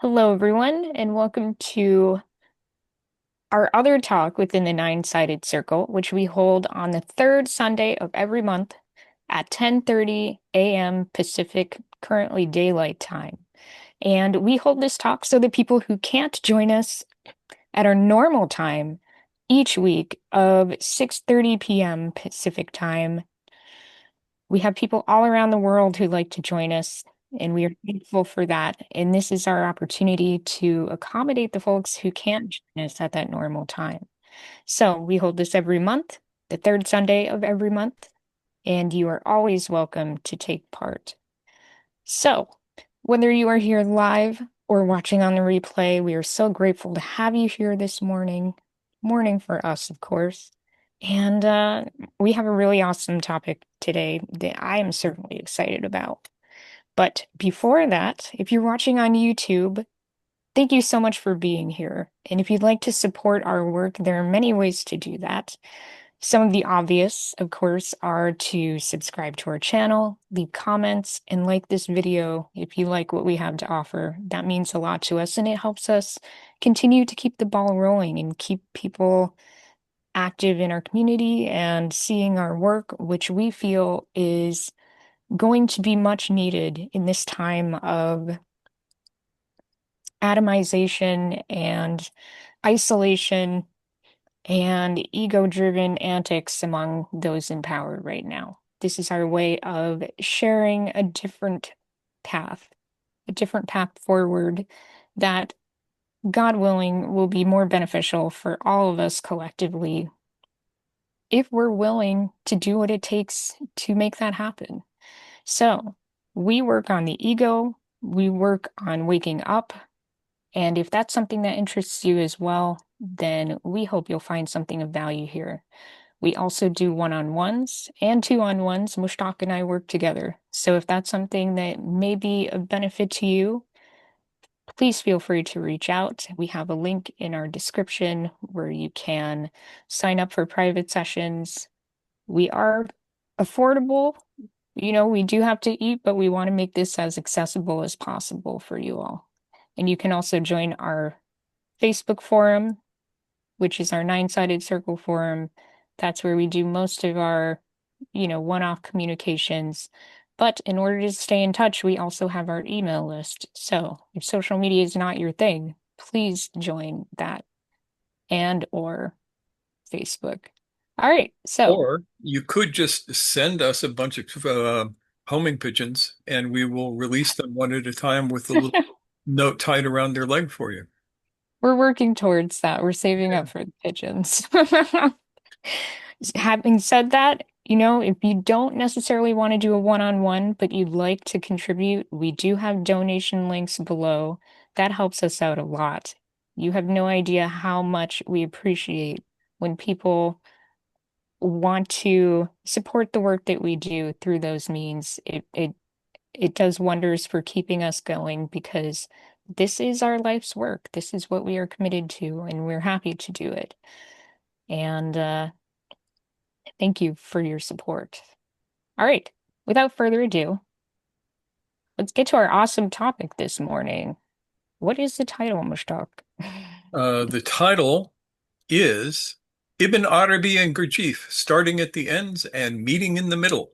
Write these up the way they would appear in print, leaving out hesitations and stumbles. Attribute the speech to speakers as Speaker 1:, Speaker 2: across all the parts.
Speaker 1: Hello, everyone, and welcome to our other talk within the Nine-Sided Circle, which we hold on the third Sunday of every month at 10:30 a.m. Pacific, currently daylight time. And we hold this talk so that people who can't join us at our normal time each week of 6:30 p.m. Pacific time, we have people all around the world who like to join us, and we are thankful for that. And this is our opportunity to accommodate the folks who can't join us at that normal time. So we hold this every month, the third Sunday of every month, and you are always welcome to take part. So, whether you are here live or watching on the replay, we are so grateful to have you here this morning. Morning for us, of course. And we have a really awesome topic today that I am certainly excited about. But before that, if you're watching on YouTube, thank you so much for being here. And if you'd like to support our work, there are many ways to do that. Some of the obvious, of course, are to subscribe to our channel, leave comments, and like this video if you like what we have to offer. That means a lot to us, and it helps us continue to keep the ball rolling and keep people active in our community and seeing our work, which we feel is going to be much needed in this time of atomization and isolation and ego-driven antics among those in power right now. This is our way of sharing path, a different path forward that, God willing, will be more beneficial for all of us collectively if we're willing to do what it takes to make that happen. So, we work on the ego, we work on waking up, and if that's something that interests you as well, then we hope you'll find something of value here. We also do one-on-ones and two-on-ones. Mushtaq and I work together. So if that's something that may be of benefit to you, please feel free to reach out. We have a link in our description where you can sign up for private sessions. We are affordable. We do have to eat, but we want to make this as accessible as possible for you all. And you can also join our Facebook forum, which is our Nine-Sided Circle forum. That's where we do most of our, one-off communications. But in order to stay in touch, we also have our email list. So if social media is not your thing, please join that and or Facebook. All right, so
Speaker 2: Or you could just send us a bunch of homing pigeons and we will release them one at a time with a little note tied around their leg for you.
Speaker 1: we're working towards that. We're saving
Speaker 2: Yeah.
Speaker 1: up for the pigeons. Having said that, if you don't necessarily want to do a one-on-one, but you'd like to contribute, we do have donation links below. That helps us out a lot. You have no idea how much we appreciate when people want to support the work that we do through those means. It does wonders for keeping us going because this is our life's work. This is what we are committed to, and we're happy to do it. And thank you for your support. All right, without further ado, let's get to our awesome topic this morning. What is the title, Mushtaq?
Speaker 2: The title is Ibn Arabi and Gurdjieff, starting at the ends and meeting in the middle.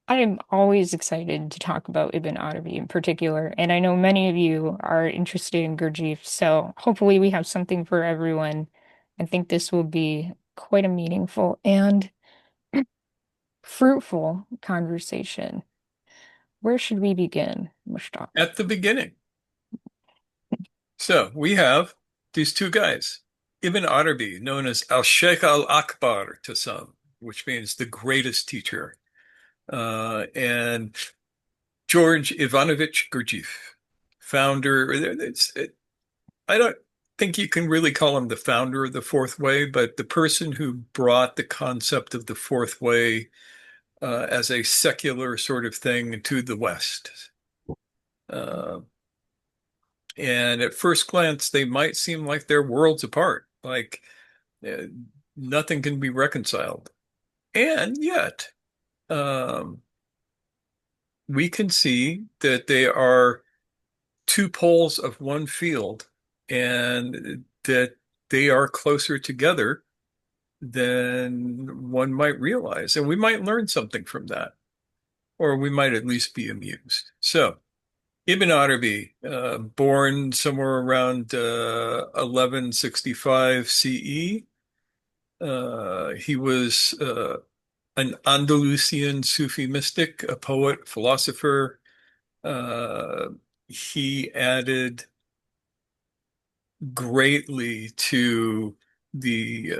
Speaker 1: I am always excited to talk about Ibn Arabi in particular, and I know many of you are interested in Gurdjieff, so hopefully we have something for everyone. I think this will be quite a meaningful and fruitful conversation. Where should we begin, Mushtaq?
Speaker 2: At the beginning. So we have these two guys, Ibn Arabi, known as al-Sheikh al-Akbar to some, which means the greatest teacher, and George Ivanovich Gurdjieff, founder. I don't think you can really call him the founder of the Fourth Way, but the person who brought the concept of the Fourth Way as a secular sort of thing to the West. Uh, and at first glance, they might seem like they're worlds apart, like uh, nothing can be reconciled. And yet, um, we can see that they are two poles of one field and that they are closer together than one might realize. And we might learn something from that, or we might at least be amused. So, Ibn Arabi, born somewhere around 1165 CE, he was an Andalusian Sufi mystic, a poet, philosopher. Uh, he added greatly to the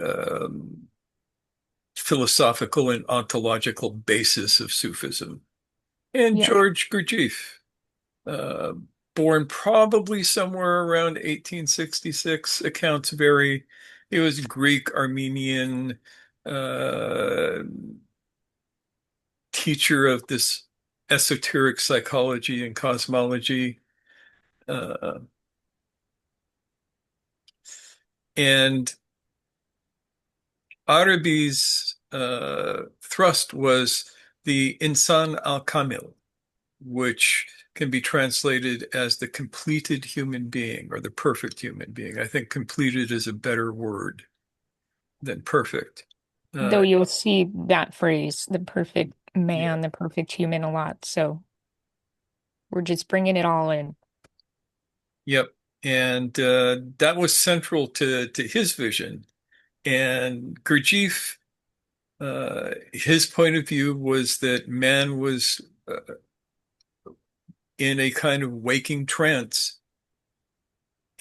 Speaker 2: philosophical and ontological basis of Sufism. And
Speaker 1: Yeah.
Speaker 2: George Gurdjieff, uh, born probably somewhere around 1866, accounts vary. He was Greek, Armenian, uh, teacher of this esoteric psychology and cosmology. Uh, and Arabi's thrust was the Insan al-Kāmil, which can be translated as the completed human being or the perfect human being. I think completed is a better word than perfect.
Speaker 1: Though
Speaker 2: Uh,
Speaker 1: you'll see that phrase, the perfect
Speaker 2: yeah,
Speaker 1: man, the perfect human, a lot. So we're just bringing it all in.
Speaker 2: yep. And that was central to his vision. And Gurdjieff, his point of view was that man was in a kind of waking trance,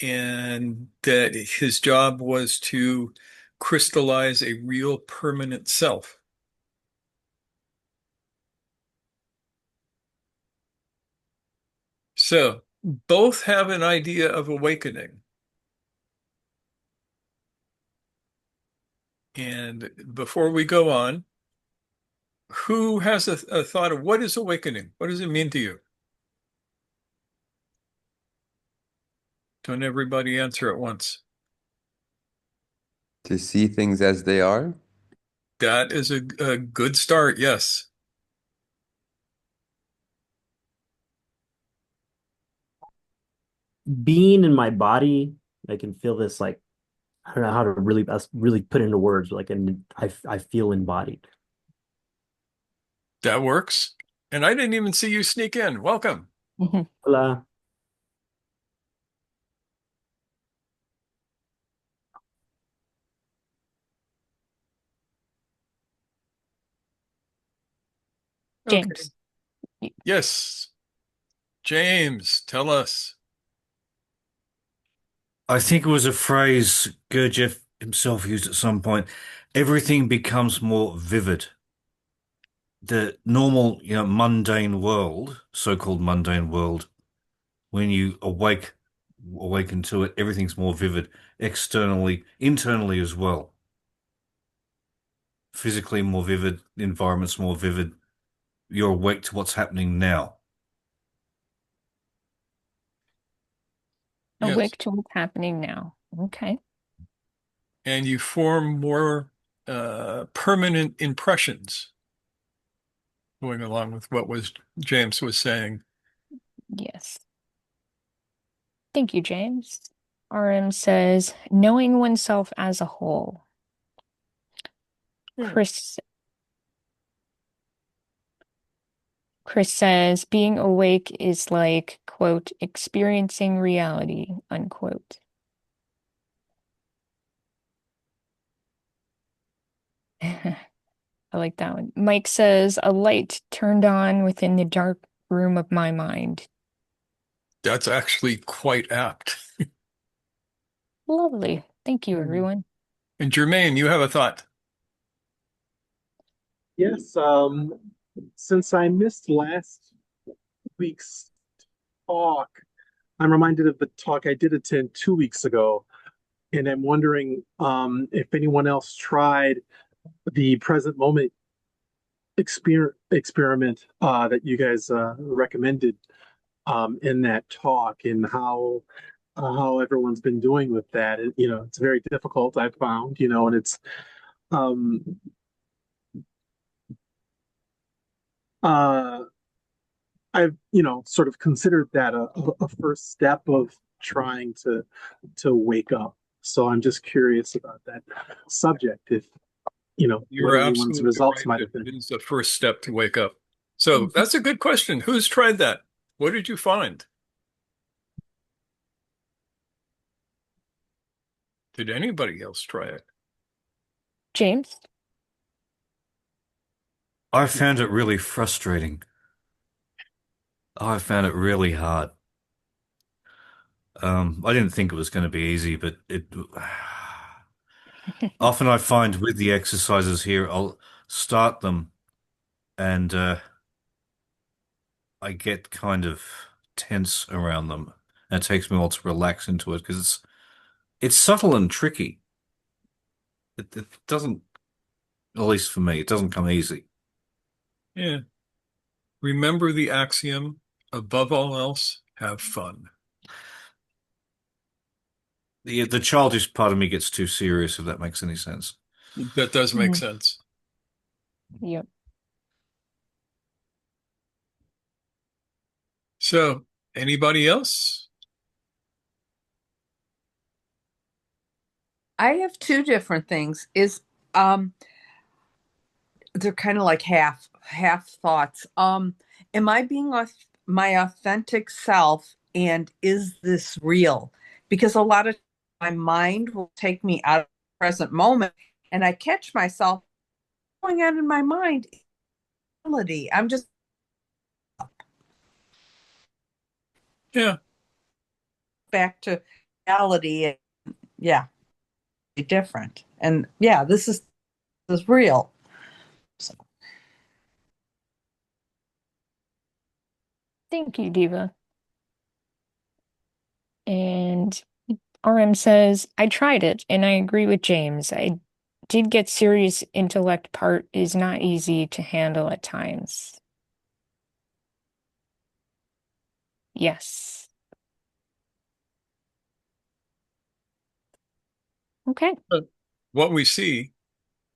Speaker 2: and that his job was to crystallize a real permanent self. So both have an idea of awakening. And before we go on, who has a thought of what is awakening? What does it mean to you? Don't everybody answer at once.
Speaker 3: To see things as they are.
Speaker 2: That is a good start, yes.
Speaker 4: Being in my body, I can feel this like I don't know how to really put into words, like and I feel embodied.
Speaker 2: That works. And I didn't even see you sneak in. Welcome.
Speaker 1: Mhm.
Speaker 4: Hola.
Speaker 2: Okay.
Speaker 1: James. Y-
Speaker 2: Yes. James, tell us.
Speaker 5: I think it was a phrase Gurdjieff himself used at some point. Everything becomes more vivid. The normal, mundane world, so-called mundane world, when you awaken to it, everything's more vivid, externally, internally as well. Physically more vivid, the environment's more vivid. You're awake to what's happening now.
Speaker 2: Yes.
Speaker 1: Awake to what's happening now. Okay.
Speaker 2: And you form more permanent impressions, going along with what was James was saying.
Speaker 1: Yes. Thank you, James. RM says, knowing oneself as a whole.
Speaker 2: Hmm.
Speaker 1: Chris Chris says, being awake is like, quote, experiencing reality, unquote. I like that one. Mike says, a light turned on within the dark room of my mind.
Speaker 2: That's actually quite apt.
Speaker 1: Lovely. Thank you,
Speaker 4: Hmm.
Speaker 1: everyone.
Speaker 2: And Jermaine, you have a thought.
Speaker 6: Yes, since I missed last week's talk, I'm reminded of the talk I did attend 2 weeks ago, and I'm wondering if anyone else tried the present moment experiment that you guys recommended in that talk, and how everyone's been doing with that. It's very difficult, I've found, and it's um, uh, I've, sort of considered that a first step of trying to wake up. So I'm just curious about that subject, if, what
Speaker 2: You're
Speaker 6: anyone's
Speaker 2: absolutely
Speaker 6: results
Speaker 2: right
Speaker 6: might
Speaker 2: that
Speaker 6: have been.
Speaker 2: it is the first step to wake up. So
Speaker 6: Mhm.
Speaker 2: that's a good question. Who's tried that? What did you find? Did anybody else try it?
Speaker 1: James?
Speaker 5: I found it really frustrating. I found it really hard. I didn't think it was going to be easy, but it often I find with the exercises here, I'll start them and I get kind of tense around them. And it takes me a while to relax into it because it's subtle and tricky. It doesn't, at least for me, it doesn't come easy.
Speaker 2: Yeah. Remember the axiom, above all else, have fun.
Speaker 5: The childish part of me gets too serious, if that makes any sense.
Speaker 2: That does make
Speaker 1: Mhm.
Speaker 2: sense.
Speaker 1: Yep.
Speaker 2: So, anybody else?
Speaker 7: I have two different things. Um they're kind of like half thoughts. Am I being my authentic self, and is this real? Because a lot of my mind will take me out of the present moment, and I catch myself going on in my mind. Reality. I'm just
Speaker 2: Yeah.
Speaker 7: back to reality. And yeah, different. And yeah, this is real. So,
Speaker 1: Thank you, Diva. And RM says, I tried it and I agree with James. I did get serious intellect part is not easy to handle at times. Yes. Okay.
Speaker 2: But what we see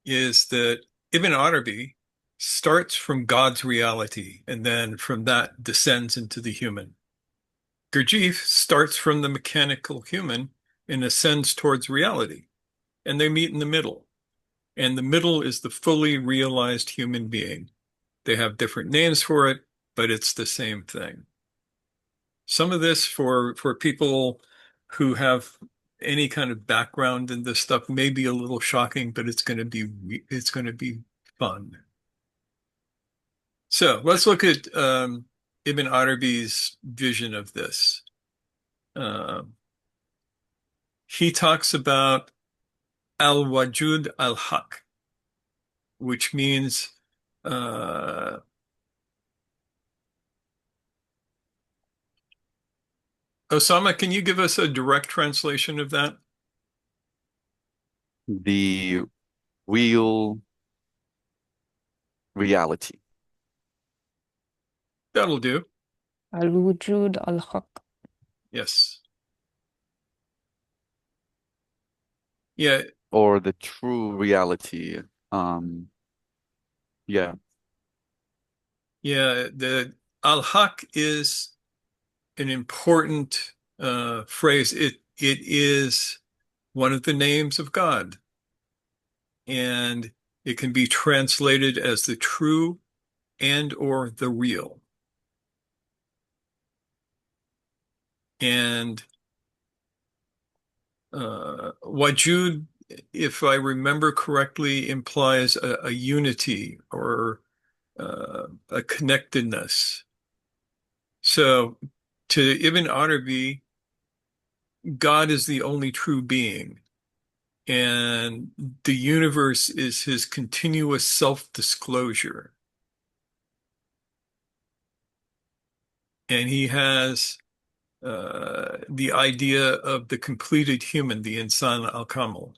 Speaker 2: is that Ibn Arabi starts from God's reality and then from that descends into the human. Gurdjieff starts from the mechanical human and ascends towards reality, and they meet in the middle. And the middle is the fully realized human being. They have different names for it, but it's the same thing. Some of this for people who have any kind of background in this stuff may be a little shocking, but it's going to be fun. So let's look at Ibn Arabi's vision of this. Um, he talks about al-Wujūd al-Ḥaqq, which means uh, Osama, can you give us a direct translation of that?
Speaker 3: The real reality.
Speaker 2: That'll do.
Speaker 1: Al-Wujūd al-Ḥaqq.
Speaker 2: Yes. Yeah.
Speaker 3: Or the true reality. Yeah.
Speaker 2: Yeah. The al-Haq is an important phrase. It is one of the names of God, and it can be translated as the true and or the real. And Wajud, if I remember correctly, implies a unity or a connectedness. So to Ibn Arabi, God is the only true being, and the universe is his continuous self-disclosure. And he has the idea of the completed human, the Insān al-Kāmil.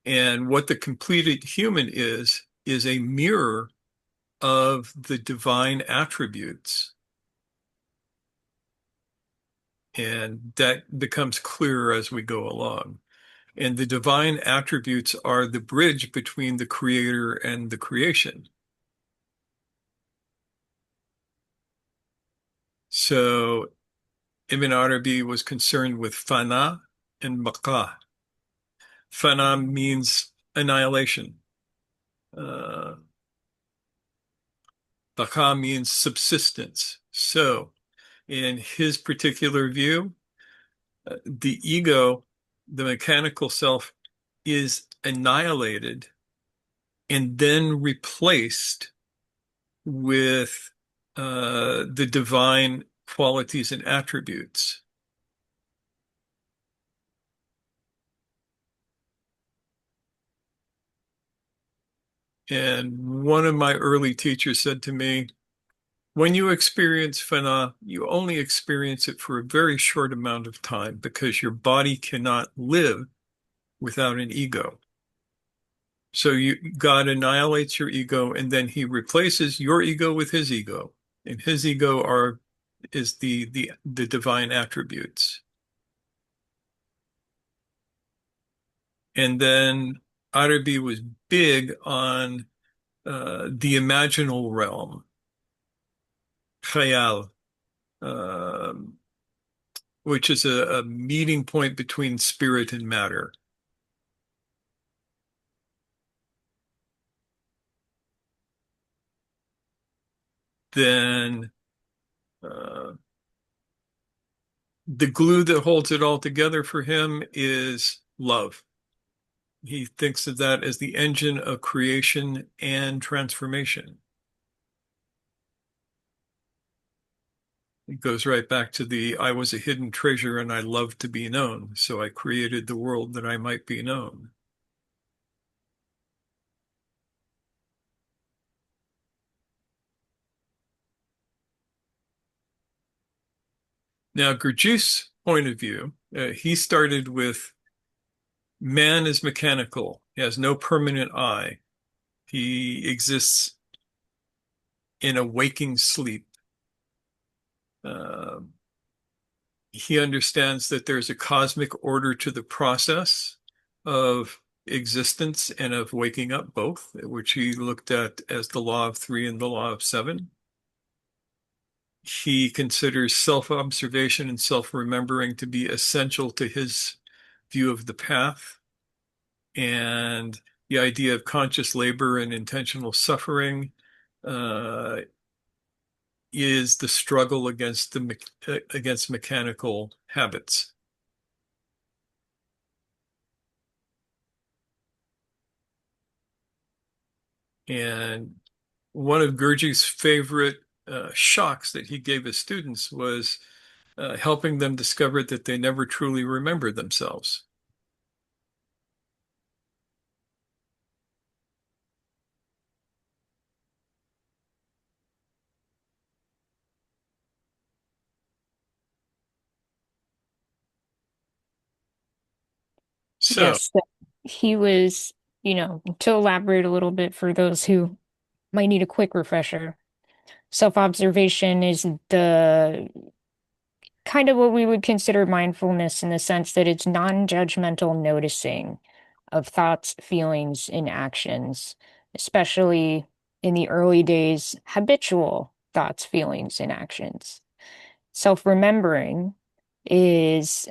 Speaker 2: And what the completed human is a mirror of the divine attributes. And that becomes clearer as we go along. And the divine attributes are the bridge between the creator and the creation. So Ibn Arabi was concerned with fana and baqa. Fana means annihilation. Baqa means subsistence. So in his particular view, the ego, the mechanical self, is annihilated and then replaced with the divine qualities and attributes. And one of my early teachers said to me, when you experience fana, you only experience it for a very short amount of time because your body cannot live without an ego. So God annihilates your ego, and then he replaces your ego with his ego. And his ego is the divine attributes. And then Arabi was big on the imaginal realm, khayal, which is a meeting point between spirit and matter. Then the glue that holds it all together for him is love. He thinks of that as the engine of creation and transformation. It goes right back to I was a hidden treasure and I loved to be known, so I created the world that I might be known. Now, Gurdjieff's point of view, he started with man is mechanical. He has no permanent I. He exists in a waking sleep. He understands that there's a cosmic order to the process of existence and of waking up both, which he looked at as the law of three and the law of seven. He considers self-observation and self-remembering to be essential to his view of the path. And the idea of conscious labor and intentional suffering is the struggle against mechanical habits. And one of Gurdjieff's favorite shocks that he gave his students was helping them discover that they never truly remember themselves. So,
Speaker 1: yes, he was, to elaborate a little bit for those who might need a quick refresher, self-observation is the kind of what we would consider mindfulness in the sense that it's non-judgmental noticing of thoughts, feelings, and actions, especially in the early days, habitual thoughts, feelings, and actions. Self-remembering is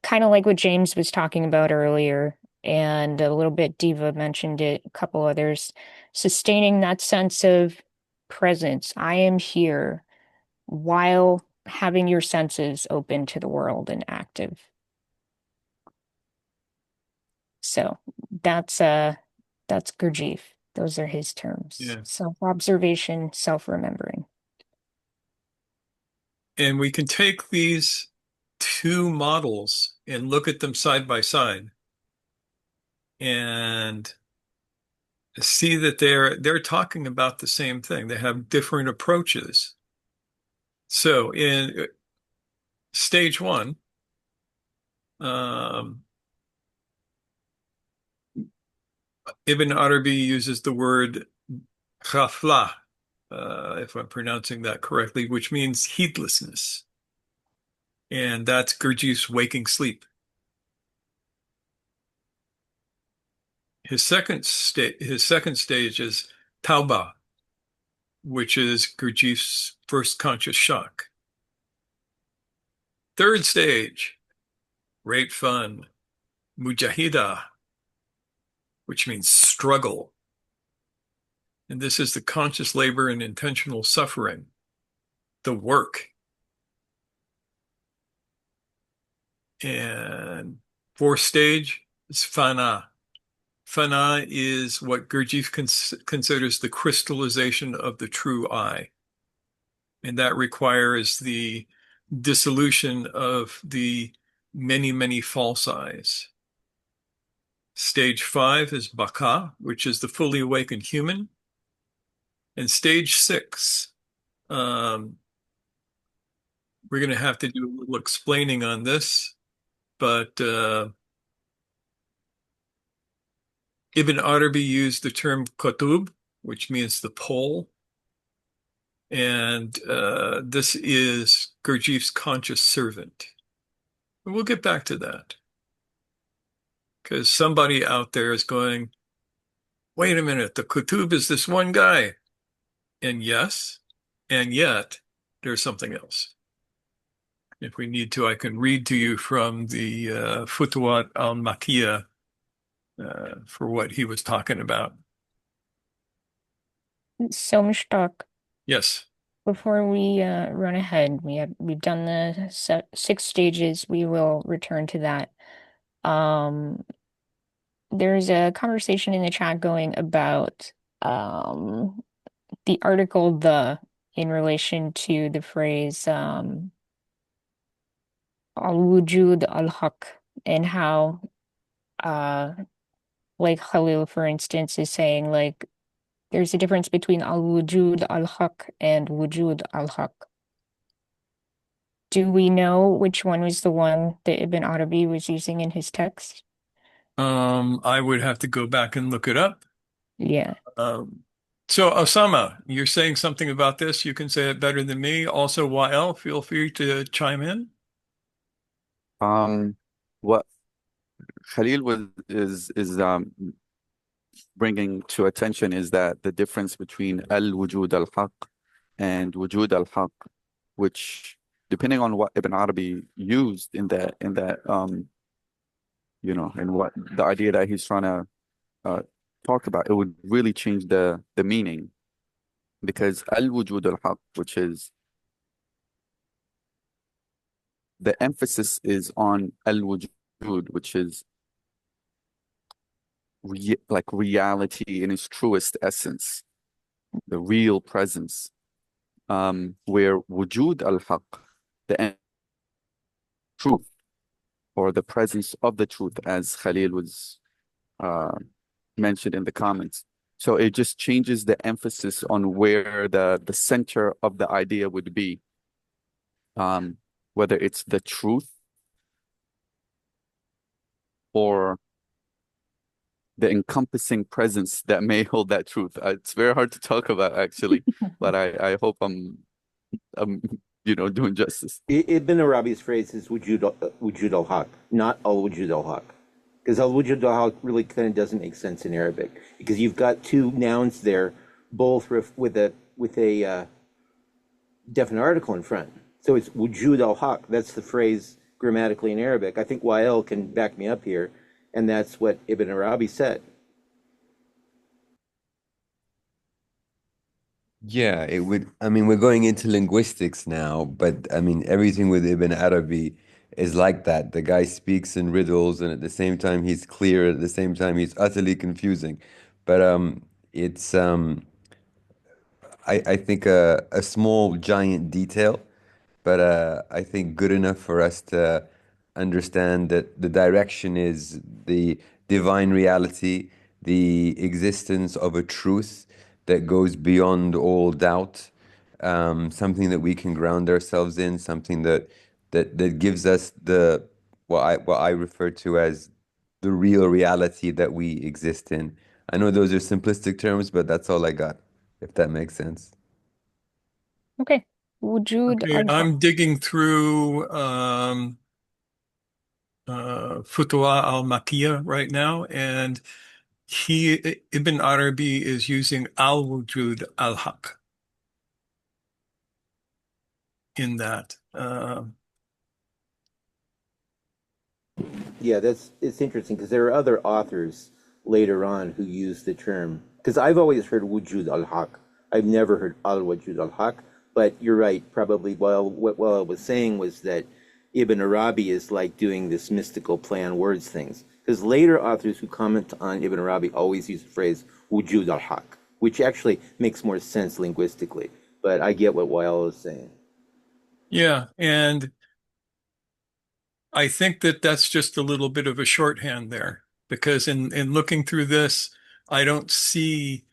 Speaker 1: kind of like what James was talking about earlier, and a little bit Diva mentioned it, a couple others, sustaining that sense of presence. I am here while having your senses open to the world and active. So that's Gurdjieff. Those are his terms.
Speaker 2: yeah.
Speaker 1: Self-observation, self-remembering.
Speaker 2: And we can take these two models and look at them side by side and see that they're talking about the same thing. They have different approaches. So in stage one, Ibn Arabi uses the word ghafla, if I'm pronouncing that correctly, which means heedlessness. And that's Gurdjieff's waking sleep. His second stage is tauba, which is Gurdjieff's first conscious shock. Third stage, great fun, mujahida, which means struggle. And this is the conscious labor and intentional suffering, the work. And fourth stage is fana. Fana is what Gurdjieff considers the crystallization of the true I. And that requires the dissolution of the many, many false I's. Stage 5 is baka, which is the fully awakened human. And stage 6, we're going to have to do a little explaining on this, but Ibn ʿArabi used the term qutub, which means the pole. And this is Gurdjieff's conscious servant. And we'll get back to that. Because somebody out there is going, wait a minute, the qutub is this one guy. And yes, and yet there's something else. If we need to, I can read to you from the Futuwat al-Makkiyah for what he was talking about.
Speaker 1: So much talk.
Speaker 2: Yes.
Speaker 1: Before we run ahead, we've done the 6 stages. We will return to that. There's a conversation in the chat going about the article "the" in relation to the phrase al-Wujūd al-Ḥaqq, and how like Khalil, for instance, is saying like there's a difference between al-Wujūd al-Ḥaqq and Wujūd al-Ḥaqq. Do we know which one was the one that Ibn Arabi was using in his text?
Speaker 2: I would have to go back and look it up.
Speaker 1: Yeah.
Speaker 2: So Osama, you're saying something about this. You can say it better than me. Also, YL, feel free to chime in.
Speaker 3: What Khalil is bringing to attention is that the difference between al-Wujūd al-Ḥaqq and Wujūd al-Ḥaqq, which depending on what Ibn Arabi used in that and what the idea that he's trying to talk about, it would really change the meaning, because al-Wujūd al-Ḥaqq, which is the emphasis is on al-Wujūd, which is like reality in its truest essence, the real presence, where Wujūd al-Ḥaqq, the truth, or the presence of the truth, as Khalil was mentioned in the comments. So it just changes the emphasis on where the center of the idea would be, whether it's the truth or the encompassing presence that may hold that truth. It's very hard to talk about, actually, but I hope I'm doing justice.
Speaker 8: Ibn Arabi's phrase is Wujūd al-Ḥaqq, not al-Wujūd al-Ḥaqq. Because al-Wujūd al-Ḥaqq really kind of doesn't make sense in Arabic, because you've got two nouns there, both with a definite article in front. So it's Wujūd al-Ḥaqq. That's the phrase grammatically in Arabic. I think YL can back me up here, and that's what Ibn Arabi said.
Speaker 9: Yeah, it would. I mean, we're going into linguistics now, but I mean, everything with Ibn Arabi is like that. The guy speaks in riddles, and at the same time, he's clear. At the same time, he's utterly confusing. But it's I think a small giant detail, but I think good enough for us to understand that the direction is the divine reality, the existence of a truth that goes beyond all doubt, something that we can ground ourselves in, something that gives us the what I refer to as the real reality that we exist in. I know those are simplistic terms, but that's all I got, if that makes sense.
Speaker 1: Okay. Wujud
Speaker 2: Okay,
Speaker 1: al-Haq.
Speaker 2: I'm digging through Futuwat al-Makkiyah right now, and Ibn Arabi is using al-Wujūd al-Ḥaqq in that.
Speaker 8: Yeah, it's interesting because there are other authors later on who use the term. Because I've always heard wujud al-Haq. I've never heard al-Wujud al-Haq. But you're right, probably. Well, what I was saying was that Ibn Arabi is like doing this mystical play on words things. Because later authors who comment on Ibn Arabi always use the phrase wujud al-Haq, which actually makes more sense linguistically. But I get what Wael is saying.
Speaker 2: Yeah, and I think that that's just a little bit of a shorthand there, because in looking through this, I don't see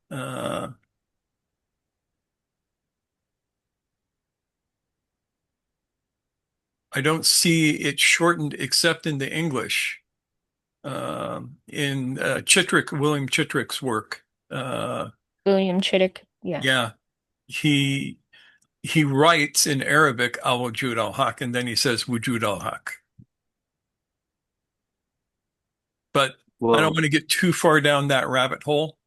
Speaker 2: uh, I don't see it shortened except in the English. In William Chittrick's work,
Speaker 1: William Chittick. Yeah.
Speaker 2: yeah, he he writes in Arabic al-Wujud al-Haq, and then he says wujud al-Haq. But I don't
Speaker 3: Well,
Speaker 2: want to get too far down that rabbit hole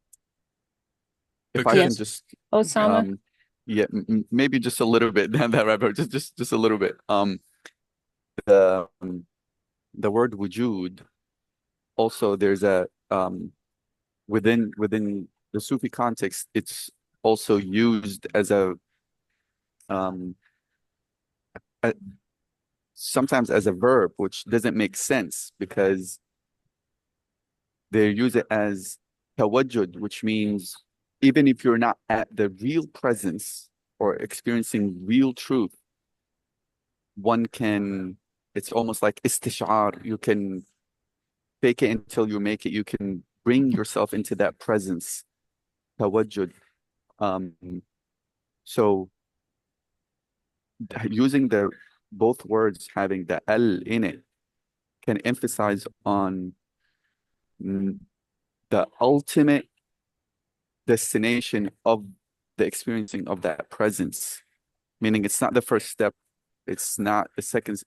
Speaker 3: if I can
Speaker 2: because,
Speaker 1: Yes.
Speaker 3: just,
Speaker 1: Osama.
Speaker 3: yeah, maybe just a little bit down that rabbit hole, just a little bit. The the word wujud also there's a within the Sufi context, it's also used as um a sometimes as a verb, which doesn't make sense because they use it as tawajjud, which means even if you're not at the real presence or experiencing real truth, one can, it's almost like istishar. You can fake it until you make it. You can bring yourself into that presence, tawajjud. Um, so using the both words having the al in it can emphasize on the ultimate destination of the experiencing of that presence, meaning it's not the first step, it's not the second,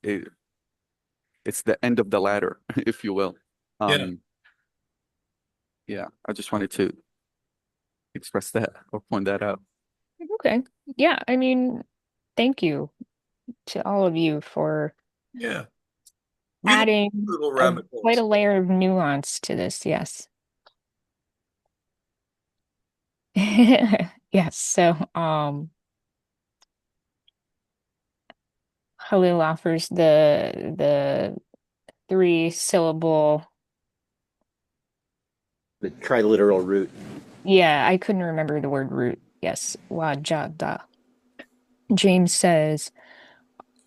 Speaker 3: it's the end of the ladder, if you will.
Speaker 2: yeah,
Speaker 3: Yeah, I just wanted to express that or point that out.
Speaker 1: Okay. Yeah, I mean, thank you to all of you for
Speaker 2: yeah. We like
Speaker 1: adding
Speaker 2: little rabbit
Speaker 1: quite a
Speaker 2: holes.
Speaker 1: layer of nuance to this. Yes. Yes. So, Halil offers the three syllable.
Speaker 8: The triliteral root.
Speaker 1: Yeah, I couldn't remember the word root. Yes, wajada. James says,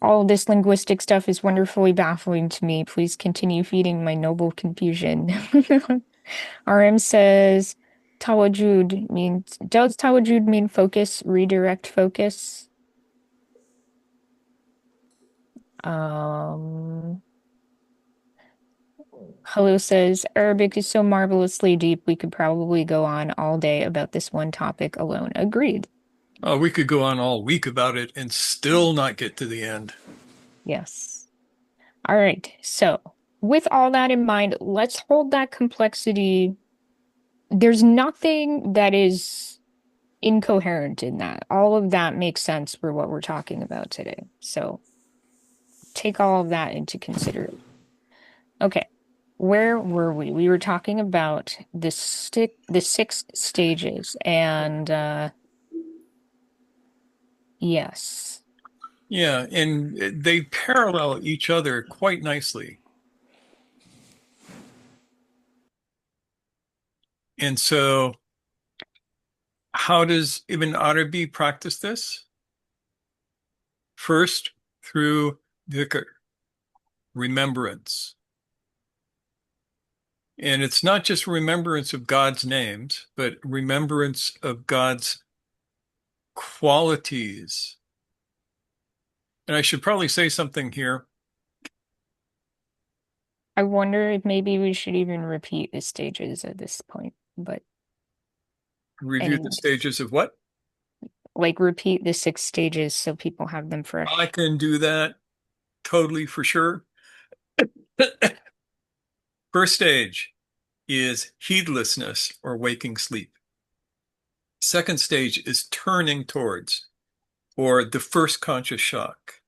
Speaker 1: all this linguistic stuff is wonderfully baffling to me. Please continue feeding my noble confusion. RM says, Tawajud means, does Tawajud mean focus, redirect focus? Hello says, Arabic is so marvelously deep, we could probably go on all day about this one topic alone. Agreed.
Speaker 2: We could go on all week about it and still not get to the end.
Speaker 1: Yes. All right. So, with all that in mind, let's hold that complexity. There's nothing that is incoherent in that. All of that makes sense for what we're talking about today. So, take all of that into consideration. Okay. Where were we? We were talking about the six stages and yes.
Speaker 2: Yeah, and they parallel each other quite nicely. And so, how does Ibn Arabi practice this? First, through dhikr, remembrance. And it's not just remembrance of God's names, but remembrance of God's qualities. And I should probably say something here.
Speaker 1: I wonder if maybe we should even repeat the stages at this point, but
Speaker 2: Review the
Speaker 1: anyway,
Speaker 2: stages of what?
Speaker 1: like repeat the six stages so people have them
Speaker 2: I
Speaker 1: fresh.
Speaker 2: can do that totally for sure. First stage is heedlessness or waking sleep. Second stage is turning towards, or the first conscious shock.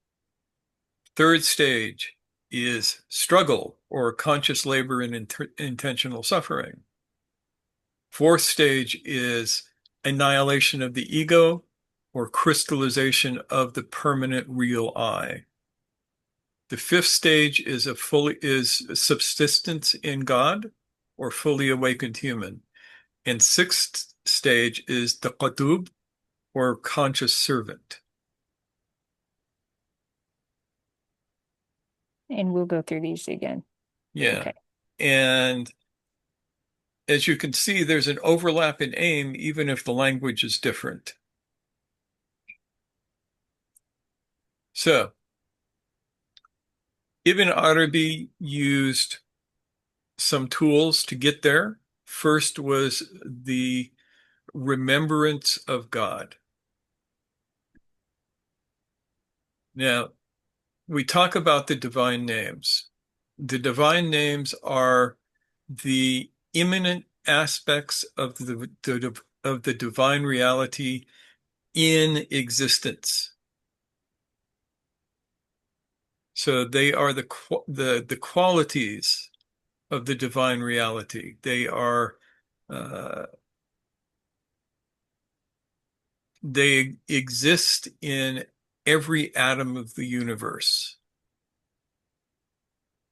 Speaker 2: Third stage is struggle or conscious labor and intentional suffering. Fourth stage is annihilation of the ego or crystallization of the permanent real I. The fifth stage is subsistence in God or fully awakened human. And sixth stage is the qatub or conscious servant.
Speaker 1: And we'll go through these again.
Speaker 2: Yeah.
Speaker 1: Okay.
Speaker 2: And as you can see, there's an overlap in aim, even if the language is different. So, Ibn Arabi used some tools to get there. First was the remembrance of God. Now, we talk about the divine names. The divine names are the immanent aspects of the divine reality in existence. So they are the qualities of the divine reality. They are they exist in every atom of the universe.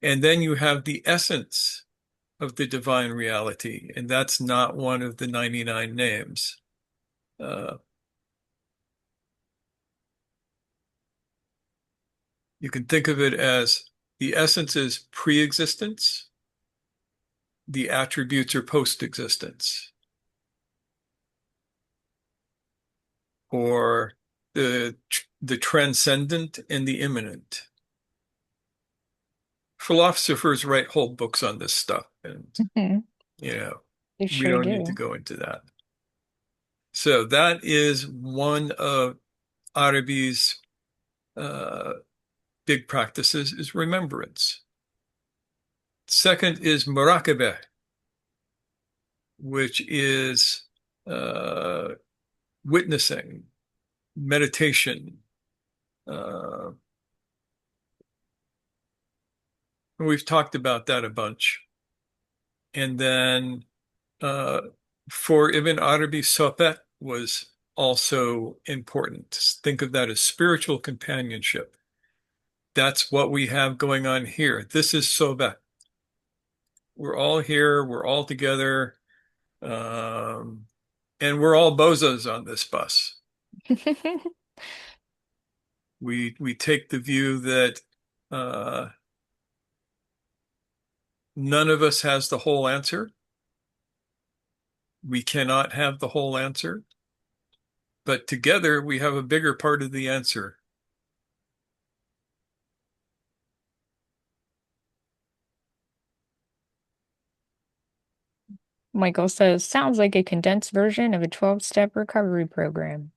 Speaker 2: And then you have the essence of the divine reality, and that's not one of the 99 names. You can think of it as the essence is pre-existence, the attributes are post-existence, or the transcendent and the immanent. Philosophers write whole books on this stuff, and
Speaker 1: They
Speaker 2: we
Speaker 1: sure
Speaker 2: don't
Speaker 1: do.
Speaker 2: need to go into that. So that is one of Arabi's big practices, is remembrance. Second is muraqabah, which is witnessing, meditation. We've talked about that a bunch. And then for Ibn Arabi, sohbet was also important. Think of that as spiritual companionship. That's what we have going on here. This is sohbet. We're all here, we're all together, and we're all bozos on this bus. We take the view that none of us has the whole answer. We cannot have the whole answer, but together we have a bigger part of the answer.
Speaker 1: Michael says, sounds like a condensed version of a 12-step recovery program.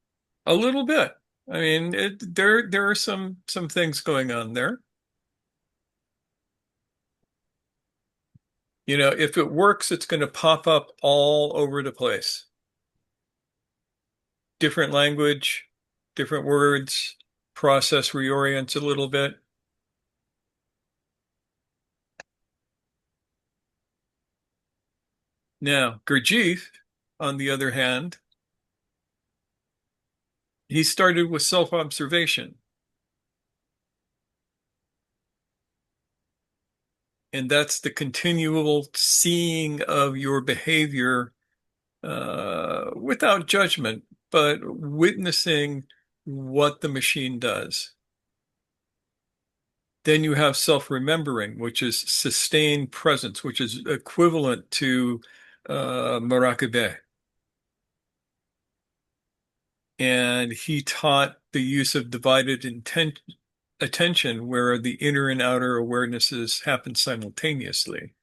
Speaker 2: A little bit. I mean, there are some things going on there. You know, if it works, it's going to pop up all over the place. Different language, different words, process reorients a little bit. Now, Gurdjieff, on the other hand, he started with self-observation. And that's the continual seeing of your behavior without judgment, but witnessing what the machine does. Then you have self-remembering, which is sustained presence, which is equivalent to muraqabah. And he taught the use of divided attention, where the inner and outer awarenesses happen simultaneously.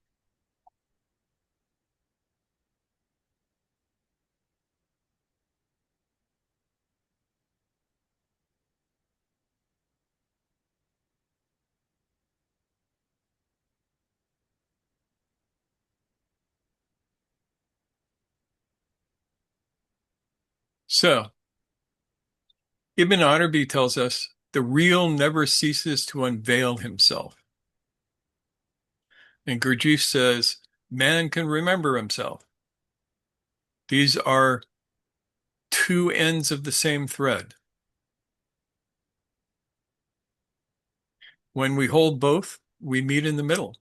Speaker 2: So, Ibn Arabi tells us the real never ceases to unveil himself. And Gurdjieff says, man can remember himself. These are two ends of the same thread. When we hold both, we meet in the middle.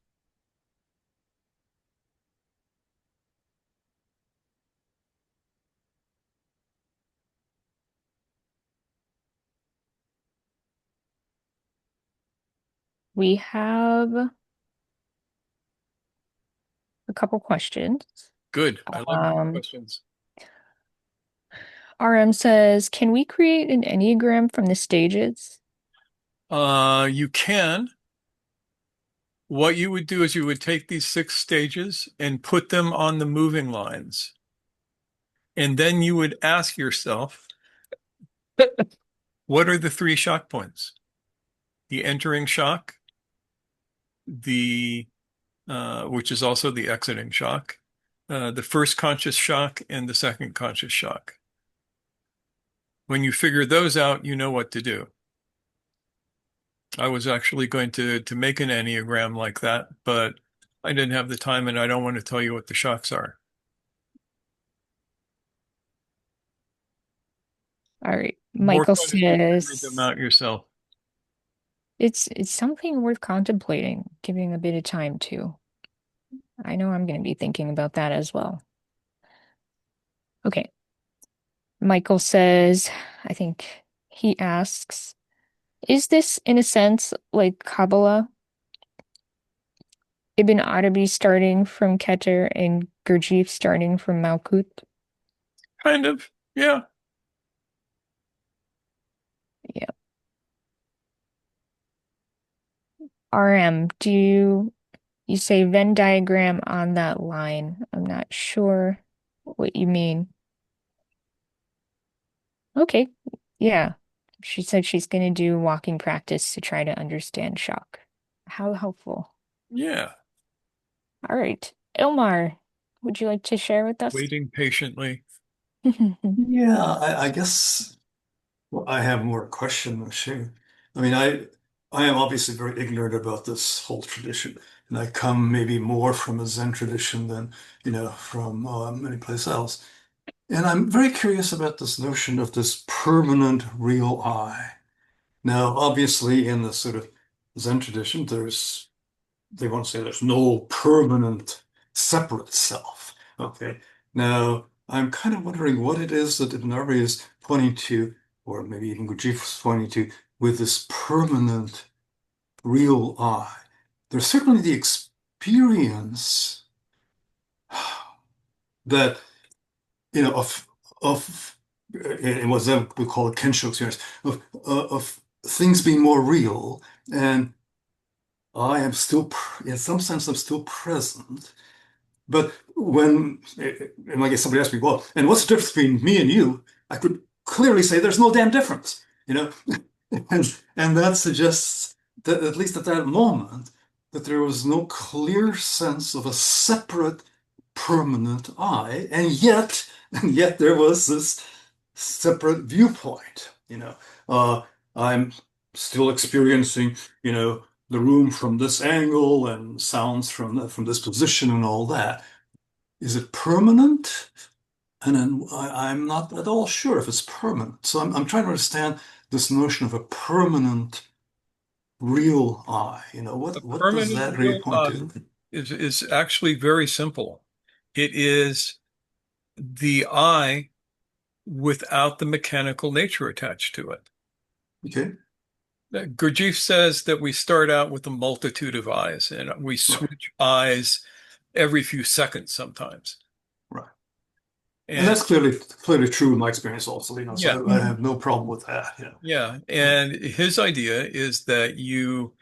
Speaker 1: We have a couple questions.
Speaker 2: Good. I love questions.
Speaker 1: RM says, can we create an Enneagram from the stages?
Speaker 2: You can. What you would do is you would take these 6 stages and put them on the moving lines. And then you would ask yourself, what are the 3 shock points? The entering shock, which is also the exiting shock, the first conscious shock, and the second conscious shock. When you figure those out, you know what to do. I was actually going to make an Enneagram like that, but I didn't have the time and I don't want to tell you what the shocks are.
Speaker 1: All right.
Speaker 2: More
Speaker 1: Michael
Speaker 2: fun if you figure
Speaker 1: says
Speaker 2: them out yourself.
Speaker 1: it's something worth contemplating, giving a bit of time to. I know I'm going to be thinking about that as well. Okay. Michael says, I think he asks, is this in a sense like Kabbalah? Ibn Arabi starting from Keter and Gurdjieff starting from Malkut?
Speaker 2: Kind of, yeah.
Speaker 1: Yeah. RM, do you say Venn diagram on that line? I'm not sure what you mean. Okay, yeah. She said she's going to do walking practice to try to understand shock. How helpful.
Speaker 2: Yeah.
Speaker 1: All right. Ilmar, would you like to share with us?
Speaker 2: Waiting patiently.
Speaker 10: Yeah, I guess I have more question than shame. I mean, I am obviously very ignorant about this whole tradition, and I come maybe more from a Zen tradition than, from any place else. And I'm very curious about this notion of this permanent real I. Now, obviously, in the sort of Zen tradition, they want to say there's no permanent separate self. Okay. Now, I'm kind of wondering what it is that Ibn Arabi is pointing to, or maybe even Gurdjieff was pointing to, with this permanent real I. There's certainly the experience that, of in what Zen would call a Kensho experience, of things being more real, and I am still, in some sense, I'm still present. But and I guess somebody asked me, well, and what's the difference between me and you? I could clearly say there's no damn difference, and that suggests that at least at that moment, that there was no clear sense of a separate, permanent I, and yet there was this separate viewpoint. I'm still experiencing, the room from this angle and sounds from this position and all that. Is it permanent? And then I'm not at all sure if it's permanent. So I'm trying to understand this notion of a permanent real I. What does that really point to?
Speaker 2: Is actually very simple. It is the I without the mechanical nature attached to it.
Speaker 10: Okay.
Speaker 2: Gurdjieff says that we start out with a multitude of eyes and we switch eyes every few seconds sometimes.
Speaker 10: Right. And that's clearly true in my experience also,
Speaker 2: Yeah.
Speaker 10: so I have no problem with that.
Speaker 2: Yeah. And his idea is that you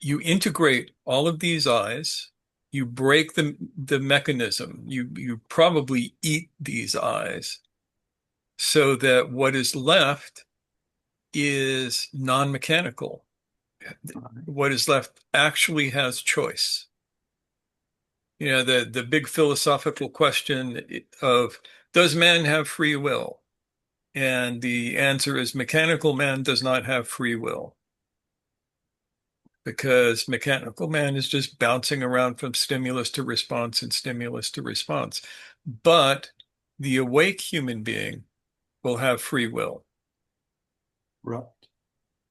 Speaker 2: integrate all of these eyes, you break the mechanism, you probably eat these eyes so that what is left is non-mechanical. What is left actually has choice. The big philosophical question of, does man have free will? And the answer is mechanical man does not have free will. because mechanical man is just bouncing around from stimulus to response and stimulus to response. But the awake human being will have free will.
Speaker 10: Right.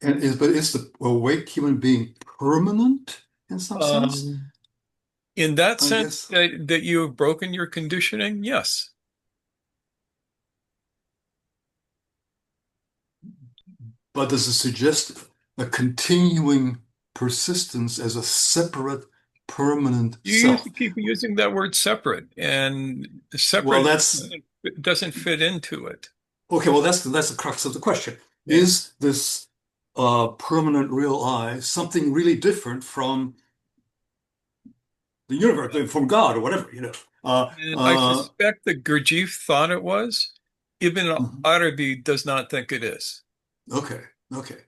Speaker 10: But is the awake human being permanent in some sense?
Speaker 2: In that
Speaker 10: I
Speaker 2: sense
Speaker 10: guess.
Speaker 2: that you have broken your conditioning, yes.
Speaker 10: But does it suggest a continuing persistence as a separate, permanent
Speaker 2: You used
Speaker 10: self?
Speaker 2: to keep using that word separate, and
Speaker 10: Well,
Speaker 2: separate
Speaker 10: that's
Speaker 2: doesn't fit into it.
Speaker 10: okay. Well, that's the crux of the question.
Speaker 2: Yeah.
Speaker 10: Is this permanent real I something really different from the universe, from God or whatever, you know?
Speaker 2: And I suspect that Gurdjieff thought it was. Ibn
Speaker 10: Mhm.
Speaker 2: ʿArabi does not think it is.
Speaker 10: Okay. Okay.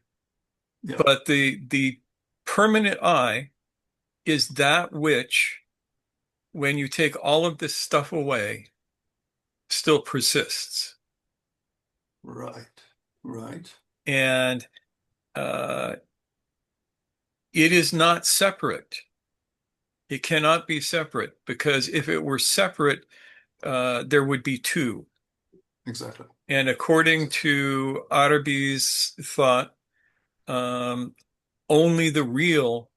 Speaker 10: Yeah.
Speaker 2: But the permanent I is that which, when you take all of this stuff away, still persists.
Speaker 10: Right. Right.
Speaker 2: And it is not separate. It cannot be separate, because if it were separate, there would be two.
Speaker 10: Exactly.
Speaker 2: And according to Arabi's thought, only the real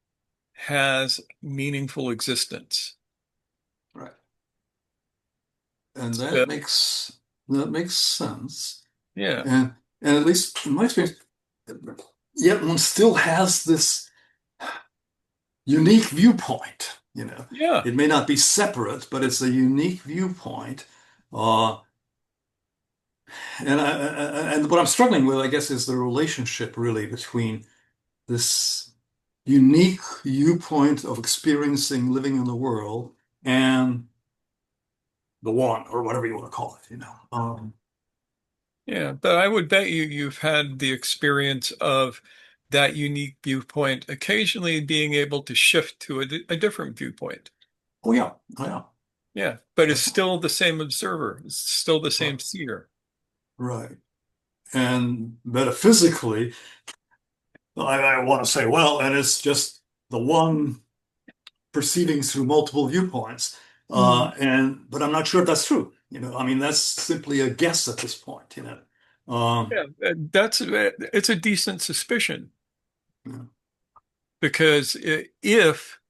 Speaker 2: has meaningful existence.
Speaker 10: Right. And
Speaker 2: So,
Speaker 10: that makes sense.
Speaker 2: yeah.
Speaker 10: And at least in my experience, yet one still has this unique viewpoint, you know.
Speaker 2: Yeah.
Speaker 10: It may not be separate, but it's a unique viewpoint. And what I'm struggling with, I guess, is the relationship really between this unique viewpoint of experiencing living in the world and the one, or whatever you want to call it, you know.
Speaker 2: Yeah. But I would bet you've had the experience of that unique viewpoint occasionally being able to shift to a different viewpoint.
Speaker 10: Oh yeah, oh yeah.
Speaker 2: Yeah. But it's still the same observer. It's still the same
Speaker 10: Right.
Speaker 2: seer.
Speaker 10: Right. And metaphysically, I want to say, well, and it's just the one perceiving through multiple viewpoints. But I'm not sure if that's true. You know, I mean, that's simply a guess at this point, you know.
Speaker 2: Yeah. It's a decent suspicion,
Speaker 10: Yeah,
Speaker 2: because if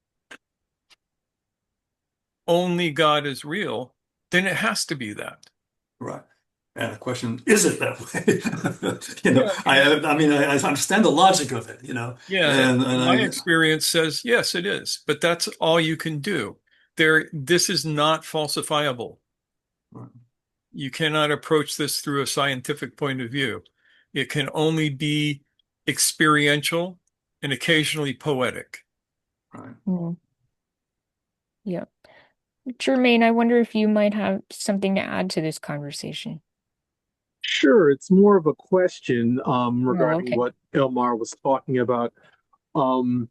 Speaker 2: only God is real, then it has to be that.
Speaker 10: right. And the question, is it that way? You know,
Speaker 2: Yeah.
Speaker 10: I mean, I understand the logic of it, you know,
Speaker 2: Yeah,
Speaker 10: and
Speaker 2: my experience says yes, it is, but that's all you can do. This is not falsifiable.
Speaker 10: right,
Speaker 2: You cannot approach this through a scientific point of view. It can only be experiential and occasionally poetic.
Speaker 10: right.
Speaker 1: Mm. Yeah. Jermaine, I wonder if you might have something to add to this conversation.
Speaker 6: Sure, it's more of a question
Speaker 1: Oh,
Speaker 6: regarding
Speaker 1: okay.
Speaker 6: what Elmar was talking about. Um,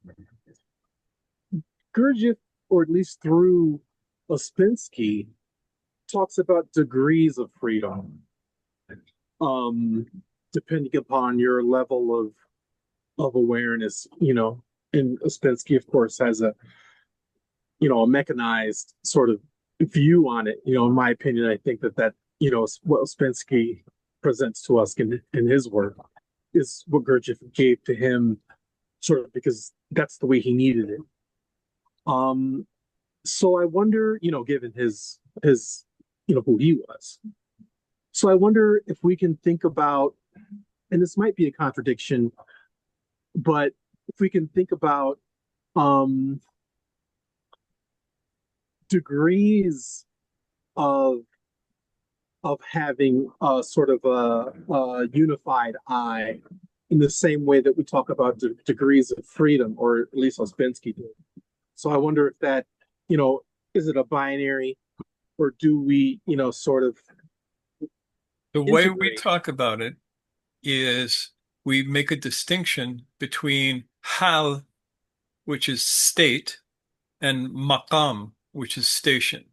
Speaker 6: Gurdjieff, or at least through Ouspensky, talks about degrees of freedom, um, depending upon your level of awareness. You know, and Ouspensky, of course, has a mechanized sort of view on it. You know, in my opinion, I think that what Ouspensky presents to us in his work is what Gurdjieff gave to him, sort of because that's the way he needed it. So I wonder, given his who he was. So I wonder if we can think about, and this might be a contradiction, but if we can think about um degrees of having a sort of a unified I, in the same way that we talk about degrees of freedom, or at least Ouspensky did. So I wonder if that, is it a binary, or do we, sort of
Speaker 2: The way we
Speaker 6: integrate?
Speaker 2: talk about it is we make a distinction between hal, which is state, and maqam, which is station.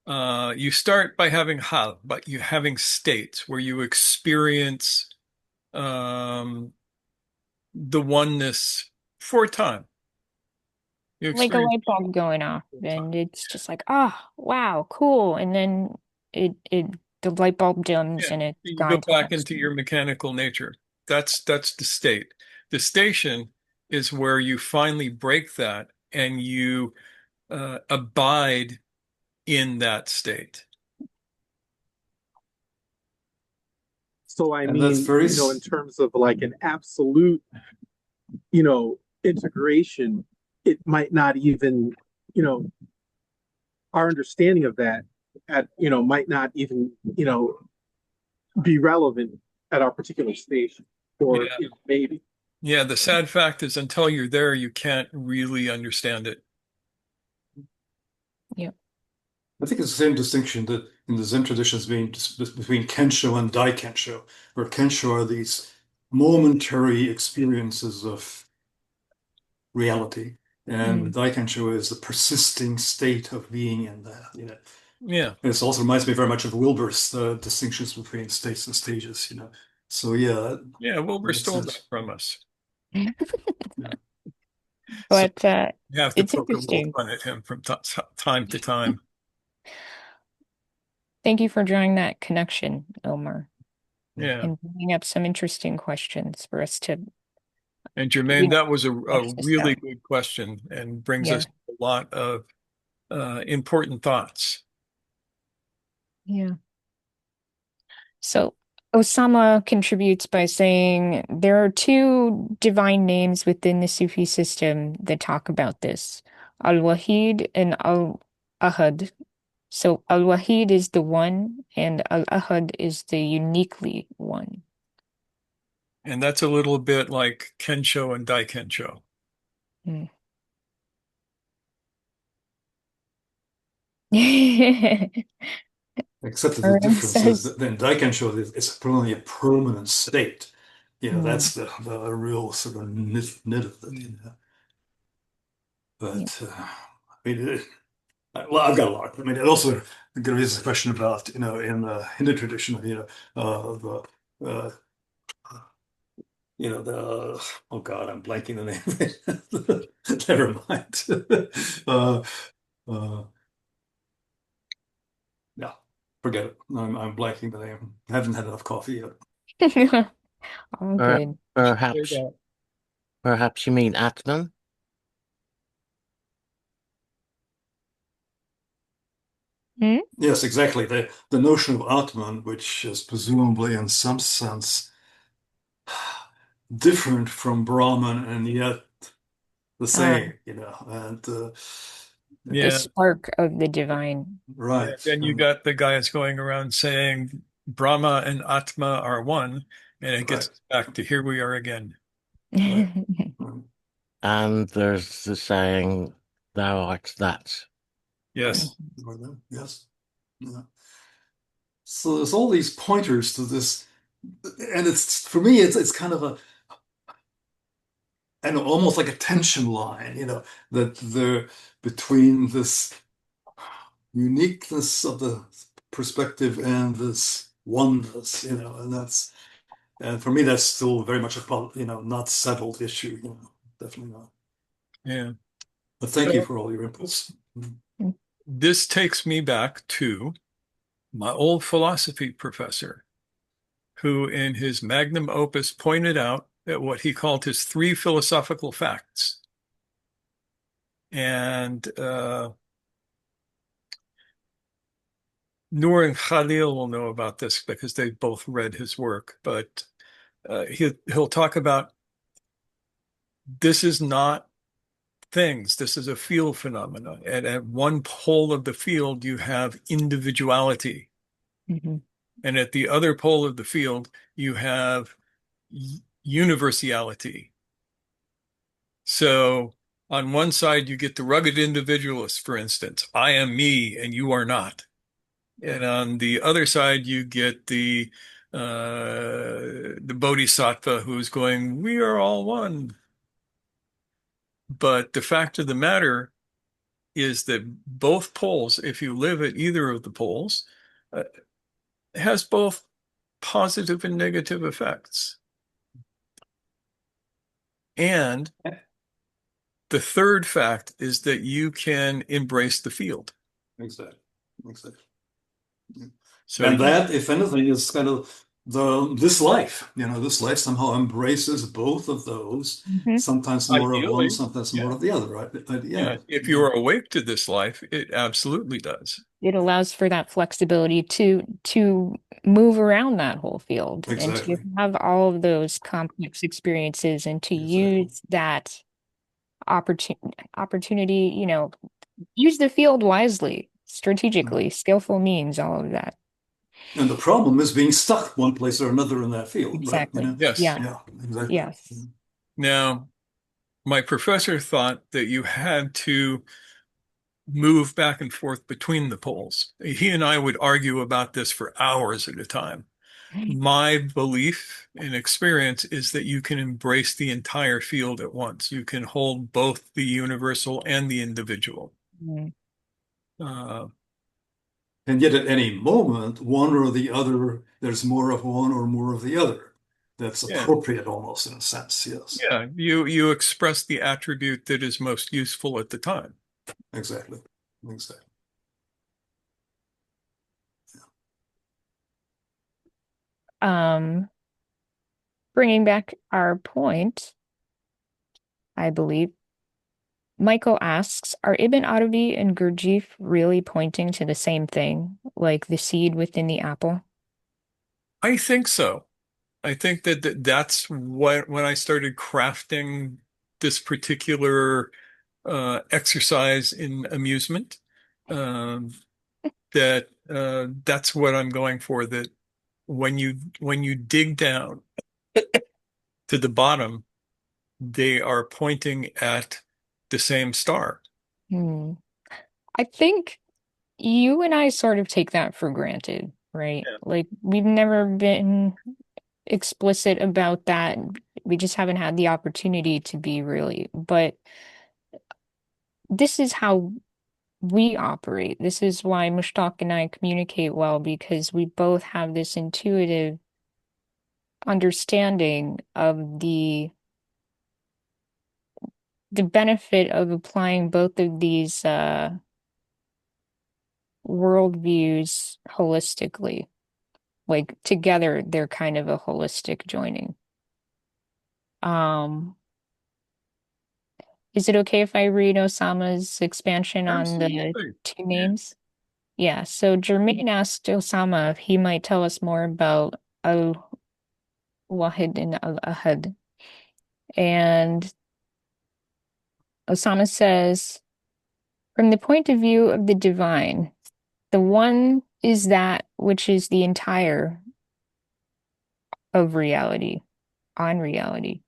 Speaker 2: You start by having hal, but you having states where you experience the oneness for a time. You
Speaker 1: Like a
Speaker 2: experience,
Speaker 1: light bulb going off, and it's just like, ah, wow, cool. And then the light bulb dims
Speaker 2: yeah,
Speaker 1: and it's
Speaker 2: you go
Speaker 1: gone till
Speaker 2: back
Speaker 1: next
Speaker 2: into
Speaker 1: time.
Speaker 2: your mechanical nature. That's the state. The station is where you finally break that and you abide in that state.
Speaker 6: So I
Speaker 10: And that's
Speaker 6: mean,
Speaker 10: very,
Speaker 6: in terms of like an absolute, integration, it might not even, our understanding of that might not even, be relevant at our particular station, or
Speaker 2: Yeah.
Speaker 6: maybe.
Speaker 2: Yeah, the sad fact is until you're there, you can't really understand it.
Speaker 1: Yeah.
Speaker 10: I think it's the same distinction that in the Zen traditions between Kensho and Daikensho, where Kensho are these momentary experiences of reality, and Daikensho is the persisting state of being in that.
Speaker 2: Yeah.
Speaker 10: This also reminds me very much of Wilber's distinctions between states and stages. So yeah,
Speaker 2: Yeah, Wilbur
Speaker 10: makes
Speaker 2: stole that
Speaker 10: sense.
Speaker 2: from us.
Speaker 10: Yeah.
Speaker 2: So
Speaker 1: But
Speaker 2: you have to
Speaker 1: it's
Speaker 2: poke a little
Speaker 1: interesting.
Speaker 2: fun at him from time to time.
Speaker 1: Thank you for drawing that connection, Omar,
Speaker 2: Yeah.
Speaker 1: and bringing up some interesting questions for us to,
Speaker 2: And Jermaine, that was a
Speaker 1: flesh this
Speaker 2: really
Speaker 1: out.
Speaker 2: good question and brings
Speaker 1: Yeah.
Speaker 2: us a lot of important thoughts.
Speaker 1: Yeah. So Osama contributes by saying there are two divine names within the Sufi system that talk about this, al-Wahid and al-Ahad. So al-Wahid is the one, and al-Ahad is the uniquely one.
Speaker 2: And that's a little bit like Kensho and Daikensho.
Speaker 1: Mm.
Speaker 10: Except that the
Speaker 1: Aaron
Speaker 10: difference is
Speaker 1: says,
Speaker 10: that in Daikensho, it's only a permanent state.
Speaker 1: mm,
Speaker 10: That's the real sort of nit of it.
Speaker 1: yeah.
Speaker 10: But I mean, well, I've got a lot. I mean, it also raises a question about, in the Hindu tradition, the, uh, oh God, I'm blanking the name. Never mind. Uh, yeah, forget it. I'm blanking the name. I haven't had enough coffee yet.
Speaker 1: All
Speaker 11: Per
Speaker 1: good.
Speaker 11: perhaps, perhaps you mean Atman?
Speaker 1: Hmm?
Speaker 10: Yes, exactly. The notion of Atman, which is presumably in some sense different from Brahman and yet the
Speaker 1: Uh,
Speaker 10: same, and
Speaker 1: the
Speaker 2: Yeah.
Speaker 1: spark of the divine.
Speaker 2: Yeah.
Speaker 10: right.
Speaker 2: Then you got the guys going around saying Brahma and Atma are one, and it
Speaker 10: Right,
Speaker 2: gets back to here we are again.
Speaker 10: right, right.
Speaker 11: And there's the saying, "Thou art that."
Speaker 2: Yes.
Speaker 10: Yes. Yeah. So there's all these pointers to this, and it's for me, it's kind of I know, almost like a tension line, that the between this uniqueness of the perspective and this oneness, and for me that's still very much a not settled issue, definitely not.
Speaker 2: Yeah.
Speaker 10: But thank you
Speaker 2: So
Speaker 10: for all your inputs.
Speaker 2: this takes me back to my old philosophy professor, who in his magnum opus pointed out that what he called his three philosophical facts. And Noor and Khalil will know about this because they both read his work, but he'll talk about this is not things, this is a field phenomena. And at one pole of the field, you have individuality.
Speaker 1: Mhm.
Speaker 2: And at the other pole of the field, you have universality. So on one side, you get the rugged individualist, for instance, I am me and you are not. And on the other side, you get the bodhisattva who's going, we are all one. But the fact of the matter is that both poles, if you live at either of the poles, uh, has both positive and negative effects. And the third fact is that you can embrace the field.
Speaker 10: Exactly. Exactly.
Speaker 2: So
Speaker 10: And that, if anything, is kind of this life. This life somehow embraces both of those.
Speaker 1: Mhm.
Speaker 10: Sometimes more of one,
Speaker 2: ideally,
Speaker 10: sometimes
Speaker 2: yeah,
Speaker 10: more of the other, right? But
Speaker 2: yeah. If you are awake to this life, it absolutely does.
Speaker 1: It allows for that flexibility to move around that whole field and to
Speaker 10: Exactly.
Speaker 1: have all of those complex experiences and to
Speaker 10: Exactly.
Speaker 1: use that opportunity, use the field wisely, strategically, skillful means, all of that.
Speaker 10: And the problem is being stuck one place or another in that field, right?
Speaker 1: Exactly.
Speaker 2: Yes.
Speaker 1: Yeah.
Speaker 10: Yeah, exactly.
Speaker 1: Yes.
Speaker 2: Now, my professor thought that you had to move back and forth between the poles. He and I would argue about this for hours at a time. My belief and experience is that you can embrace the entire field at once. You can hold both the universal and the individual.
Speaker 1: Mm.
Speaker 2: Uh,
Speaker 10: And yet at any moment, one or the other, there's more of one or more of the other. That's
Speaker 2: yeah,
Speaker 10: appropriate almost in a sense, yes.
Speaker 2: yeah. You express the attribute that is most useful at the time.
Speaker 10: Exactly. Exactly.
Speaker 1: Bringing back our point, I believe, Michael asks, are Ibn Arabi and Gurdjieff really pointing to the same thing, like the seed within the apple?
Speaker 2: I think so. I think that's what when I started crafting this particular exercise in amusement, um, that's what I'm going for. That when you dig down to the bottom, they are pointing at the same star.
Speaker 1: Hmm. I think you and I sort of take that for granted, right?
Speaker 2: Yeah.
Speaker 1: Like we've never been explicit about that. We just haven't had the opportunity to be really. But this is how we operate. This is why Mushtaq and I communicate well because we both have this intuitive understanding of the benefit of applying both of these worldviews holistically. Like together, they're kind of a holistic joining. Um, is it okay if I read Osama's expansion on the
Speaker 2: Absolutely.
Speaker 1: two names? Yeah, so Jermaine asked Osama if he might tell us more about al-Wahid and al-Ahad. And Osama says, from the point of view of the divine, the one is that which is the entire of reality, on reality.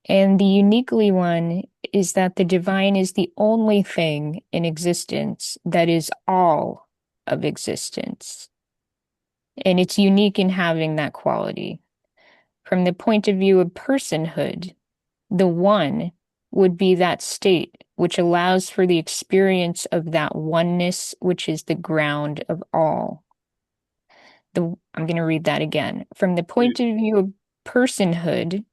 Speaker 1: And the uniquely one is that the divine is the only thing in existence that is all of existence. And it's unique in having that quality. From the point of view of personhood, the one would be that state which allows for the experience of that oneness, which is the ground of all. I'm going to read that again. From the point of view of personhood,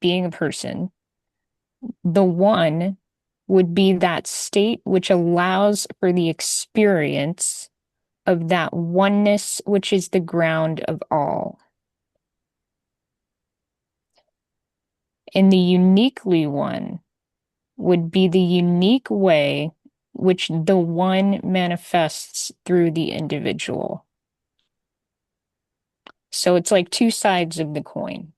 Speaker 1: being a person, the one would be that state which allows for the experience of that oneness, which is the ground of all. And the uniquely one would be the unique way which the one manifests through the individual. So it's like two sides of the coin.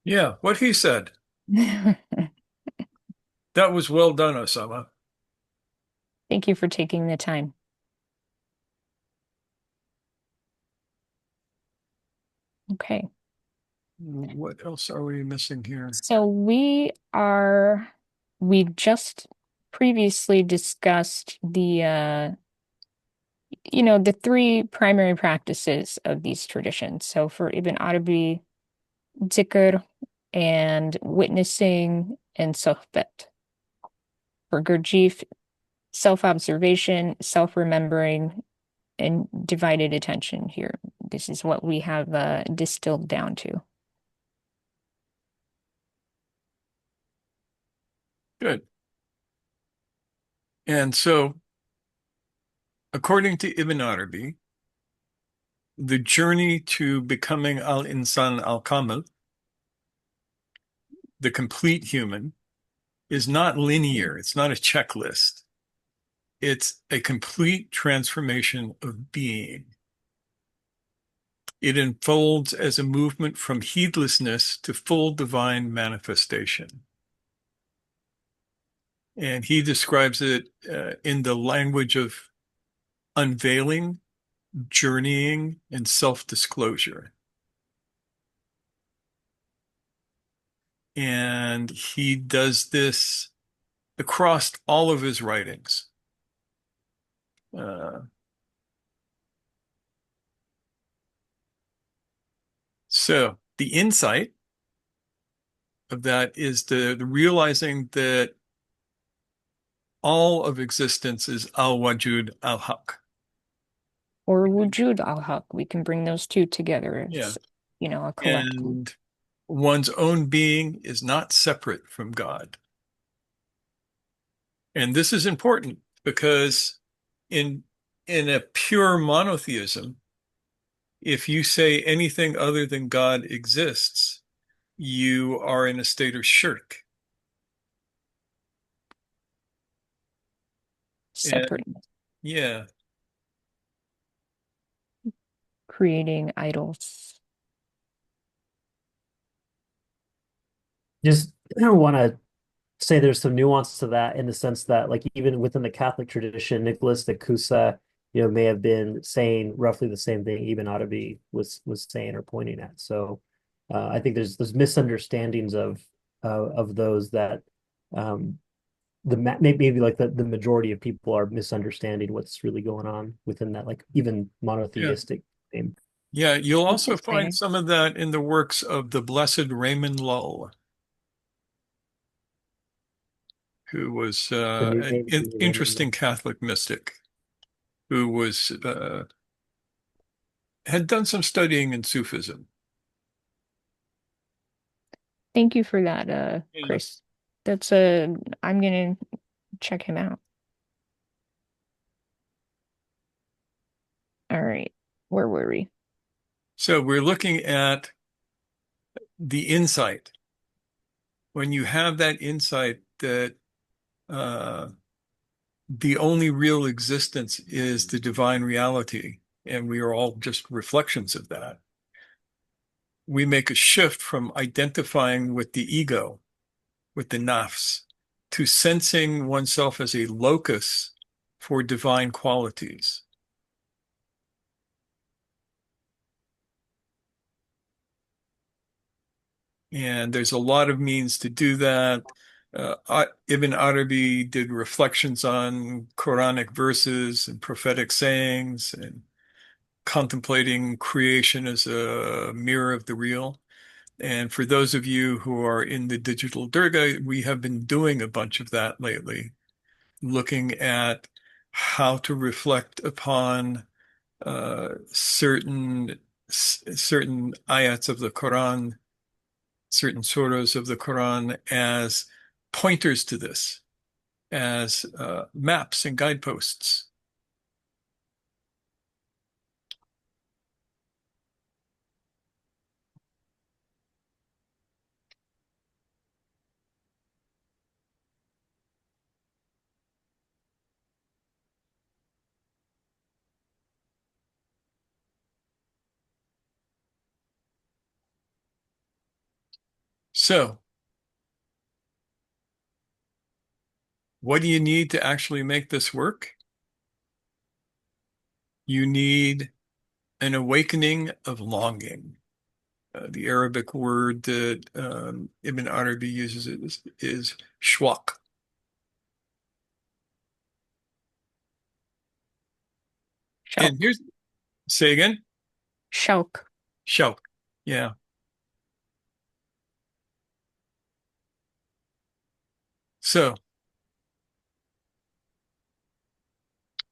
Speaker 2: Yeah, what he said. That was well done, Osama.
Speaker 1: Thank you for taking the time. Okay.
Speaker 2: What else are we missing here?
Speaker 1: So we just previously discussed the three primary practices of these traditions. So for Ibn Arabi, dhikr and witnessing and sohbet. For Gurdjieff, self-observation, self-remembering, and divided attention here. This is what we have distilled down to.
Speaker 2: Good. And so, according to Ibn Arabi, the journey to becoming al-Insān al-Kāmil, the complete human, is not linear. It's not a checklist. It's a complete transformation of being. It unfolds as a movement from heedlessness to full divine manifestation. And he describes it in the language of unveiling, journeying, and self-disclosure. And he does this across all of his writings. So the insight of that is the realizing that all of existence is al-Wujūd, al-Ḥaqq.
Speaker 1: Or Wujūd al-Ḥaqq. We can bring those two together
Speaker 2: Yeah.
Speaker 1: as, a collective.
Speaker 2: And one's own being is not separate from God. And this is important because in a pure monotheism, if you say anything other than God exists, you are in a state of shirk.
Speaker 1: Separateness.
Speaker 2: Yeah.
Speaker 1: Creating idols.
Speaker 4: Just want to say there's some nuance to that in the sense that, like, even within the Catholic tradition, Nicholas de Cusa, may have been saying roughly the same thing Ibn Arabi was saying or pointing at. So I think there's misunderstandings of those that maybe like the majority of people are misunderstanding what's really going on within that, like, even monotheistic name.
Speaker 2: Yeah, you'll also find some of that in the works of the Blessed Raymond Lull, who was an interesting Catholic mystic who was had done some studying in Sufism.
Speaker 1: Thank you for that, Chris. That's I'm gonna check him out. All right, where were we?
Speaker 2: So we're looking at the insight. When you have that insight that the only real existence is the divine reality, and we are all just reflections of that, we make a shift from identifying with the ego, with the nafs, to sensing oneself as a locus for divine qualities. And there's a lot of means to do that. Ibn Arabi did reflections on Quranic verses and prophetic sayings and contemplating creation as a mirror of the real. And for those of you who are in the digital Durga, we have been doing a bunch of that lately, looking at how to reflect upon certain ayats of the Quran, certain surahs of the Quran as pointers to this, as maps and guideposts. So, what do you need to actually make this work? You need an awakening of longing. The Arabic word that Ibn Arabi uses is shwaq. And here's, say again?
Speaker 1: Shawq.
Speaker 2: Shawq, yeah. So,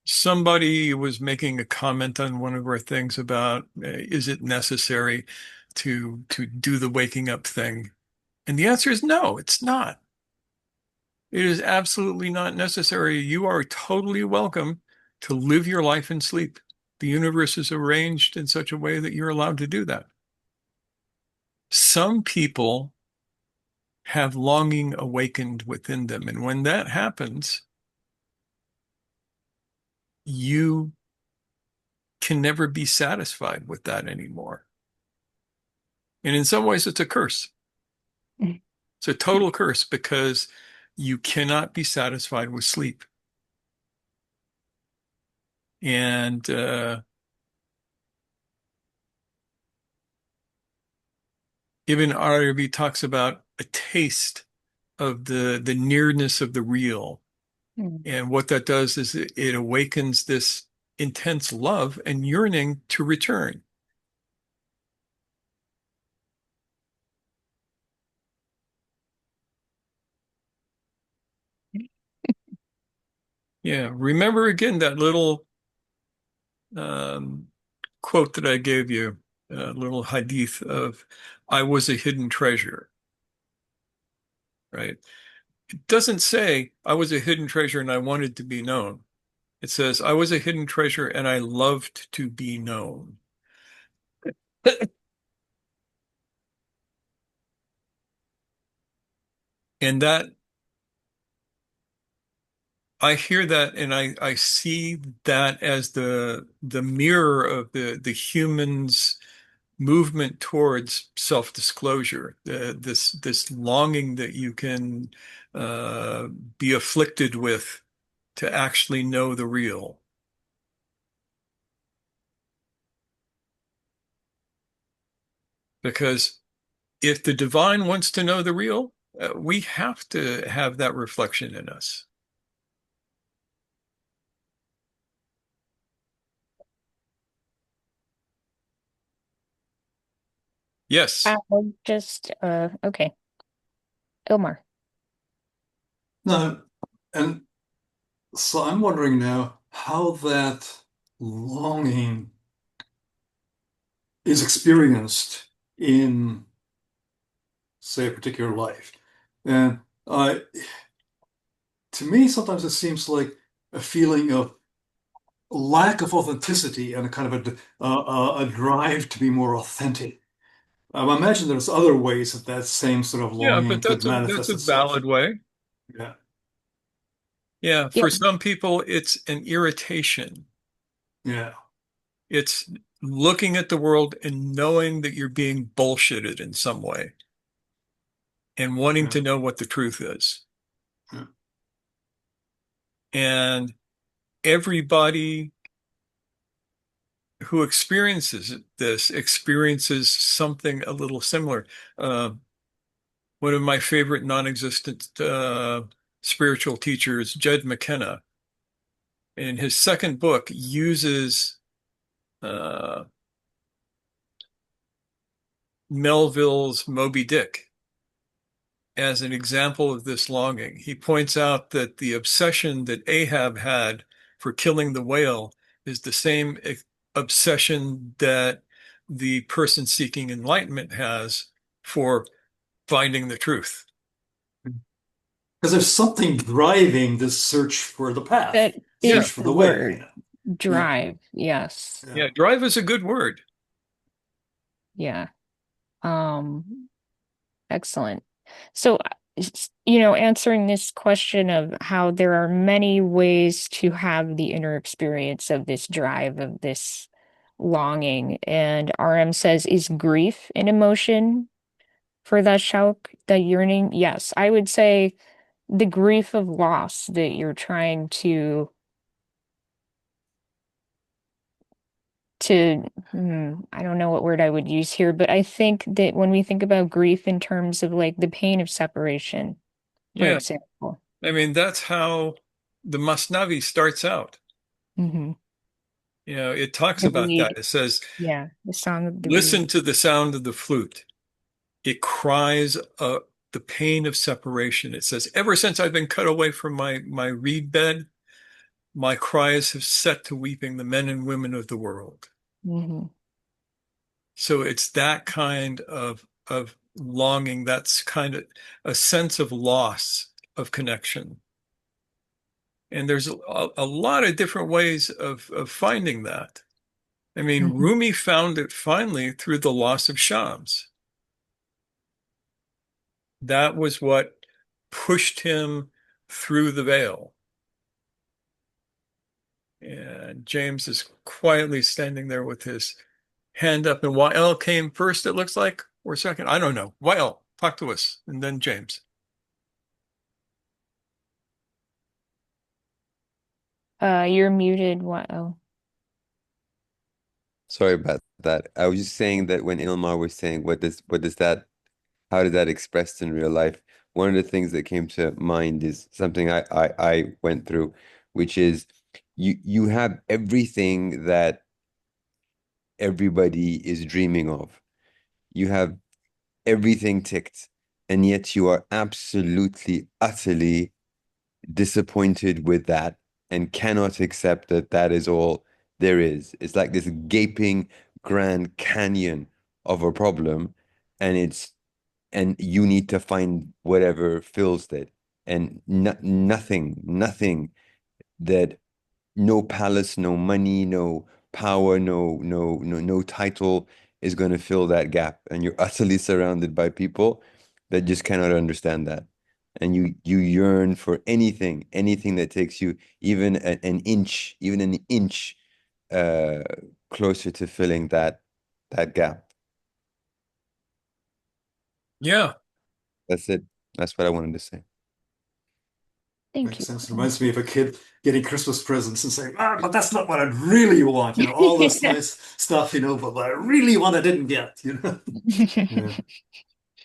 Speaker 2: somebody was making a comment on one of our things about is it necessary to do the waking up thing? And the answer is no, it's not. It is absolutely not necessary. You are totally welcome to live your life in sleep. The universe is arranged in such a way that you're allowed to do that. Some people have longing awakened within them, and when that happens, you can never be satisfied with that anymore. And in some ways, it's a curse. It's a total curse because you cannot be satisfied with sleep. And Ibn ʿArabi talks about a taste of the nearness of the real. And what that does is it awakens this intense love and yearning to return. Yeah, remember again that little quote that I gave you, a little hadith of, I was a hidden treasure, right? It doesn't say I was a hidden treasure and I wanted to be known. It says I was a hidden treasure and I loved to be known. And that I hear that and I see that as the mirror of the human's movement towards self-disclosure, this longing that you can be afflicted with to actually know the real. Because if the divine wants to know the real, we have to have that reflection in us. Yes.
Speaker 1: Okay. Omar.
Speaker 10: No, and so I'm wondering now how that longing is experienced in, say, a particular life. And to me, sometimes it seems like a feeling of lack of authenticity and a kind of a drive to be more authentic. I imagine there's other ways that that same sort of
Speaker 2: Yeah, but
Speaker 10: longing could
Speaker 2: that's
Speaker 10: manifest
Speaker 2: a
Speaker 10: itself.
Speaker 2: valid way.
Speaker 10: Yeah.
Speaker 2: Yeah,
Speaker 1: Yeah.
Speaker 2: for some people, it's an irritation.
Speaker 10: Yeah.
Speaker 2: It's looking at the world and knowing that you're being bullshitted in some way and wanting to
Speaker 10: Yeah.
Speaker 2: know what the truth is.
Speaker 10: Yeah.
Speaker 2: And everybody who experiences this experiences something a little similar. One of my favorite non-existent spiritual teachers, Jed McKenna, in his second book, uses Melville's Moby Dick as an example of this longing. He points out that the obsession that Ahab had for killing the whale is the same obsession that the person seeking enlightenment has for finding the truth.
Speaker 10: Because there's something driving this search for the path,
Speaker 1: That
Speaker 2: Yeah.
Speaker 10: search
Speaker 1: is
Speaker 10: for
Speaker 1: the
Speaker 10: the way.
Speaker 1: word. Drive. Yes.
Speaker 2: Yeah, drive is a good word.
Speaker 1: Yeah. Excellent. So, answering this question of how there are many ways to have the inner experience of this drive, of this longing. And RM says, is grief an emotion for that shauq, that yearning? Yes, I would say the grief of loss that you're trying to I don't know what word I would use here, but I think that when we think about grief in terms of like the pain of separation, for
Speaker 2: Yeah,
Speaker 1: example.
Speaker 2: I mean, that's how the Masnavi starts out.
Speaker 1: Hmm.
Speaker 2: It talks
Speaker 1: The
Speaker 2: about that.
Speaker 1: reed,
Speaker 2: It says,
Speaker 1: yeah, the song of the
Speaker 2: listen
Speaker 1: reed.
Speaker 2: to the sound of the flute. It cries the pain of separation. It says, ever since I've been cut away from my reed bed, my cries have set to weeping the men and women of the world.
Speaker 1: Mhm.
Speaker 2: So it's that kind of longing, that's kind of a sense of loss of connection. And there's a lot of different ways of finding that. I mean,
Speaker 1: Mhm.
Speaker 2: Rumi found it finally through the loss of Shams. That was what pushed him through the veil. And James is quietly standing there with his hand up. And Wael came first, it looks like, or second. I don't know. Wael, talk to us. And then James.
Speaker 1: You're muted. Wow.
Speaker 9: Sorry about that. I was just saying that when Ilmar was saying how does that expressed in real life? One of the things that came to mind is something I went through, which is you have everything that everybody is dreaming of. You have everything ticked, and yet you are absolutely, utterly disappointed with that and cannot accept that that is all there is. It's like this gaping Grand Canyon of a problem, and you need to find whatever fills it. And nothing that no palace, no money, no power, no title is going to fill that gap. And you're utterly surrounded by people that just cannot understand that. And you yearn for anything that takes you even even an inch uh, closer to filling that gap.
Speaker 2: Yeah.
Speaker 9: That's it. That's what I wanted to say.
Speaker 1: Thank
Speaker 10: Makes
Speaker 1: you.
Speaker 10: sense. It reminds me of a kid getting Christmas presents and saying, but that's not what I really want, all this nice stuff, but what I really want I didn't get. Yeah.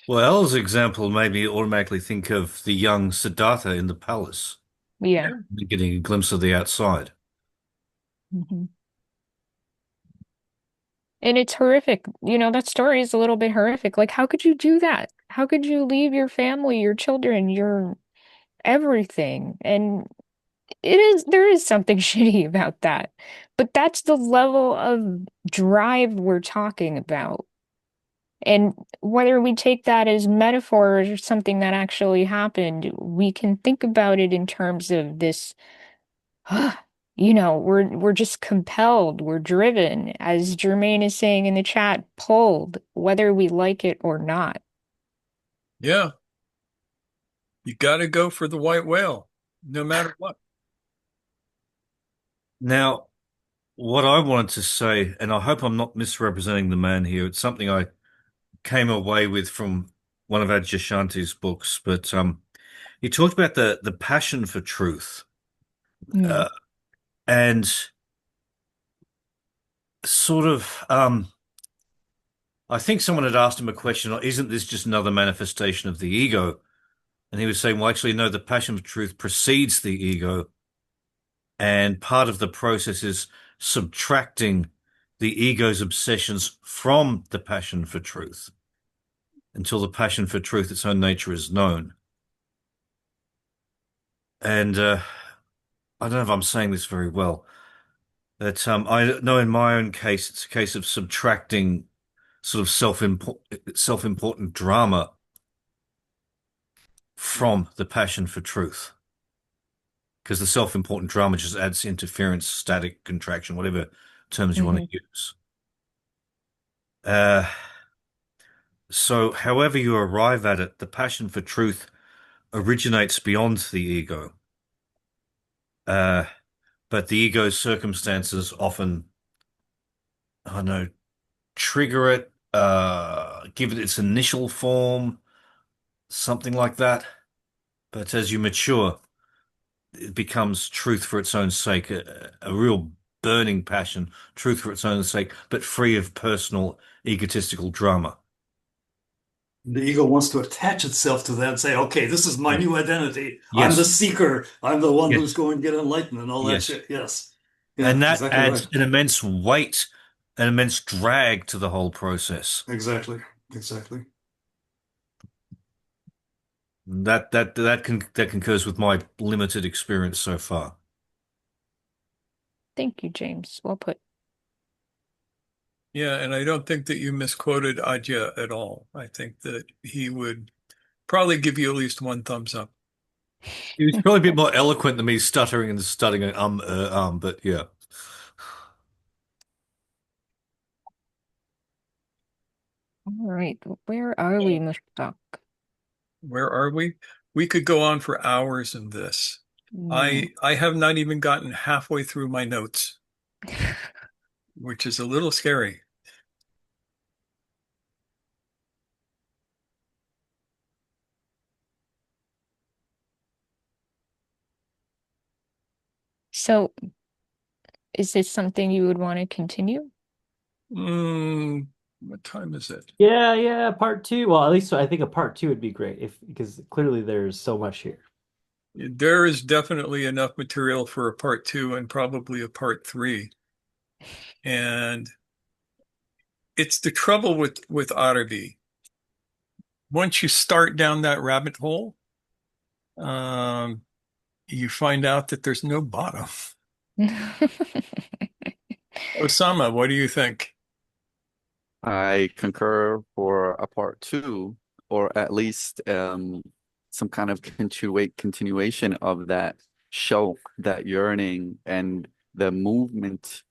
Speaker 5: Well, as example made me automatically think of the young Siddhartha in the palace,
Speaker 1: Yeah.
Speaker 5: getting a glimpse of the outside.
Speaker 1: Mhm. And it's horrific. That story is a little bit horrific. Like, how could you do that? How could you leave your family, your children, your everything? And there is something shitty about that. But that's the level of drive we're talking about. And whether we take that as metaphor or something that actually happened, we can think about it in terms of this, we're just compelled, we're driven, as Jermaine is saying in the chat, pulled, whether we like it or not.
Speaker 2: Yeah. You got to go for the white whale, no matter what.
Speaker 5: Now, what I wanted to say, and I hope I'm not misrepresenting the man here, it's something I came away with from one of Adyashanti's books, but he talked about the passion for truth,
Speaker 1: Mm,
Speaker 5: uh, and sort of I think someone had asked him a question, isn't this just another manifestation of the ego? And he was saying, well, actually, no, the passion for truth precedes the ego, and part of the process is subtracting the ego's obsessions from the passion for truth until the passion for truth, its own nature, is known. And I don't know if I'm saying this very well. That I know in my own case, it's a case of subtracting sort of self-important drama from the passion for truth, because the self-important drama just adds interference, static, contraction, whatever terms you want
Speaker 1: mhm,
Speaker 5: to use. Uh, so, however you arrive at it, the passion for truth originates beyond the ego. Uh, but the ego's circumstances often, I don't know, trigger it, give it its initial form, something like that. But as you mature, it becomes truth for its own sake, a real burning passion, truth for its own sake, but free of personal egotistical drama.
Speaker 10: The ego wants to attach itself to that and say, okay, this is my
Speaker 5: Yeah.
Speaker 10: new identity. I'm the
Speaker 5: Yes.
Speaker 10: seeker. I'm the one who's
Speaker 5: Yes.
Speaker 10: going to get enlightened and all that
Speaker 5: Yes.
Speaker 10: shit. Yes. Yeah,
Speaker 5: And that
Speaker 10: exactly
Speaker 5: adds
Speaker 10: right.
Speaker 5: an immense weight, an immense drag to the whole process.
Speaker 10: Exactly. Exactly.
Speaker 5: That concurs with my limited experience so far.
Speaker 1: Thank you, James. Well put.
Speaker 2: Yeah, and I don't think that you misquoted Adya at all. I think that he would probably give you at least one thumbs up.
Speaker 5: He was probably a bit more eloquent than me stuttering and stuttering, but yeah.
Speaker 1: All right, where are we, Mushtaq?
Speaker 2: Where are we? We could go on for hours in this. I have not even gotten halfway through my notes, which is a little scary.
Speaker 1: So, is this something you would want to continue?
Speaker 2: What time is it?
Speaker 4: Yeah, part two. Well, at least I think a part two would be great because clearly there's so much here.
Speaker 2: There is definitely enough material for a part two and probably a part three. And it's the trouble with Arabi. Once you start down that rabbit hole, um, you find out that there's no bottom. Osama, what do you think?
Speaker 3: I concur for a part two, or at least some kind of continuation of that show, that yearning, and the movement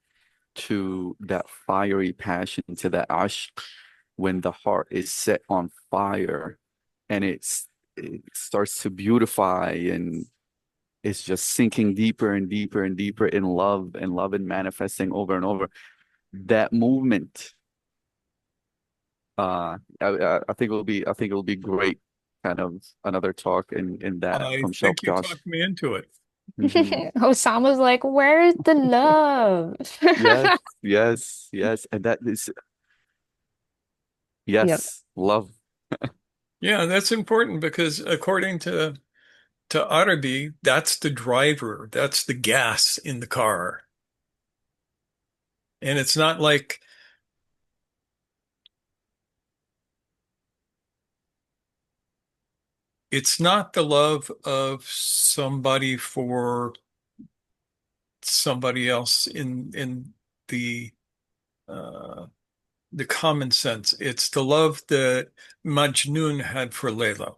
Speaker 3: to that fiery passion, to that ashq, when the heart is set on fire and it starts to beautify and it's just sinking deeper and deeper and deeper in love and manifesting over and over. That movement, I think it'll be great. Kind of another talk in that
Speaker 2: I
Speaker 3: from
Speaker 2: think
Speaker 3: Shelf
Speaker 2: you
Speaker 3: Josh.
Speaker 2: talked me into it.
Speaker 3: Mhm.
Speaker 1: Osama's like, where's the love?
Speaker 3: Yes, yes, and that is
Speaker 1: Yep.
Speaker 3: yes, love.
Speaker 2: Yeah, that's important because according to Arabi, that's the driver, that's the gas in the car. And it's not like it's not the love of somebody for somebody else in the uh, the common sense. It's the love that Majnun had for Layla,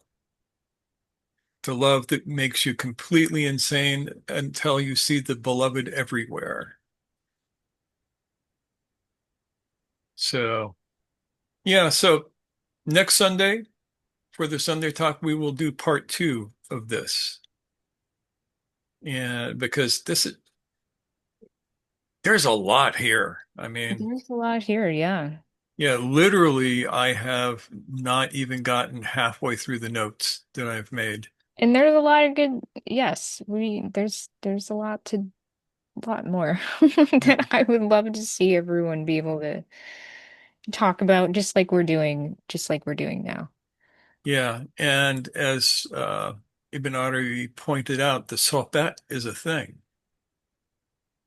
Speaker 2: the love that makes you completely insane until you see the beloved everywhere. So, yeah, so next Sunday for the Sunday talk, we will do part two of this. And because there's a lot here. I mean,
Speaker 1: There's a lot here, yeah.
Speaker 2: yeah, literally, I have not even gotten halfway through the notes that I've made.
Speaker 1: And there's a lot of good, yes, there's a lot more that I would love to see everyone be able to talk about just like we're doing now.
Speaker 2: Yeah, and as Ibn Arabi pointed out, the sohbet is a thing.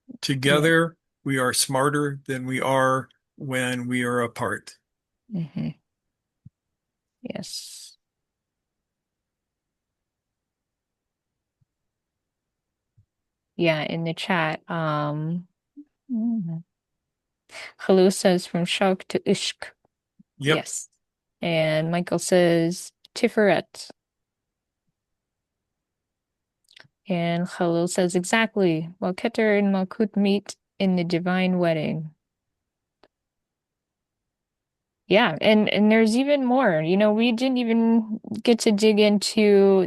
Speaker 1: Yeah.
Speaker 2: Together, we are smarter than we are when we are apart.
Speaker 1: Hmm. Yes. Yeah, in the chat, Hello says from Shawk to Ishq.
Speaker 2: Yep.
Speaker 1: Yes. And Michael says Tiferet. And Khalil says exactly. While Keter and Malkut meet in the divine wedding. Yeah, and there's even more. You know, we didn't even get to dig into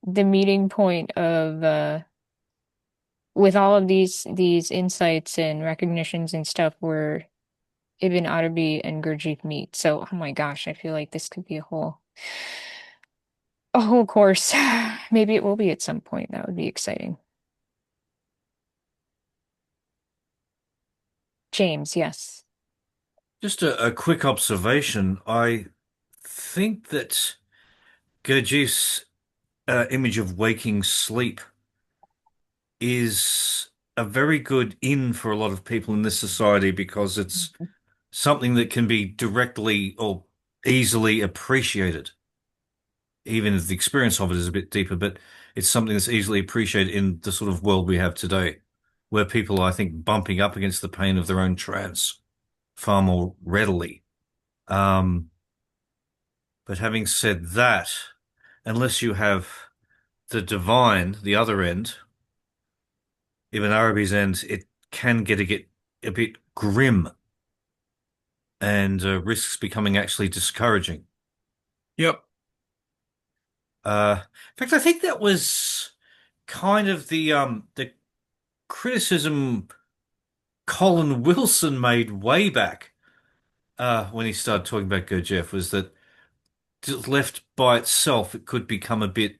Speaker 1: the meeting point of with all of these insights and recognitions and stuff where Ibn Arabi and Gurdjieff meet. So, oh my gosh, I feel like this could be a whole course. Maybe it will be at some point. That would be exciting. James, yes.
Speaker 5: Just a quick observation. I think that Gurdjieff's image of waking sleep is a very good in for a lot of people in this society because it's something that can be directly or easily appreciated, even if the experience of it is a bit deeper. But it's something that's easily appreciated in the sort of world we have today, where people are, I think, bumping up against the pain of their own trance far more readily. Um, but having said that, unless you have the divine, the other end, Ibn Arabi's end, it can get a bit grim and risks becoming actually discouraging.
Speaker 2: Yep.
Speaker 5: In fact, I think that was kind of the criticism Colin Wilson made way back when he started talking about Gurdjieff was that left by itself, it could become a bit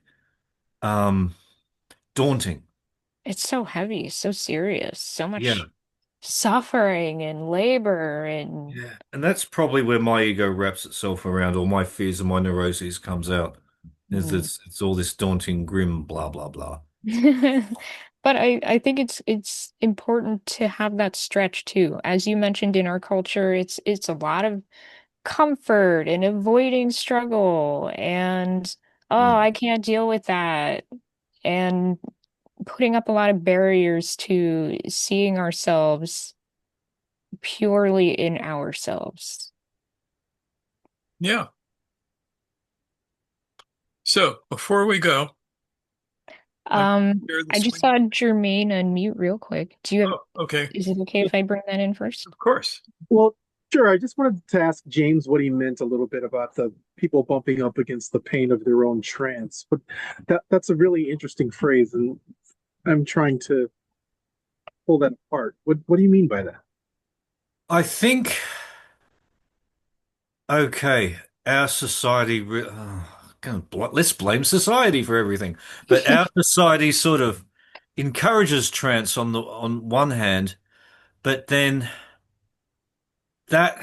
Speaker 5: um, daunting.
Speaker 1: It's so heavy, so serious, so
Speaker 5: Yeah.
Speaker 1: much suffering and labor and
Speaker 5: Yeah. And that's probably where my ego wraps itself around, or my fears and my neuroses comes out. Is
Speaker 1: Mm.
Speaker 5: it's all this daunting, grim, blah, blah, blah.
Speaker 1: But I think it's important to have that stretch too. As you mentioned in our culture, it's a lot of comfort and avoiding struggle and oh,
Speaker 5: Mm.
Speaker 1: I can't deal with that and putting up a lot of barriers to seeing ourselves purely in ourselves.
Speaker 2: Yeah. So before we go, I share
Speaker 1: I
Speaker 2: this
Speaker 1: just
Speaker 2: with
Speaker 1: saw Jermaine unmute real quick. Do you have,
Speaker 2: Oh, okay.
Speaker 1: is it okay if I bring that in first?
Speaker 2: Of course.
Speaker 6: Well, sure. I just wanted to ask James what he meant a little bit about the people bumping up against the pain of their own trance. But that's a really interesting phrase, and I'm trying to pull that apart. What do you mean by that?
Speaker 5: I think, okay, our society, let's blame society for everything, but our society sort of encourages trance on one hand, but then that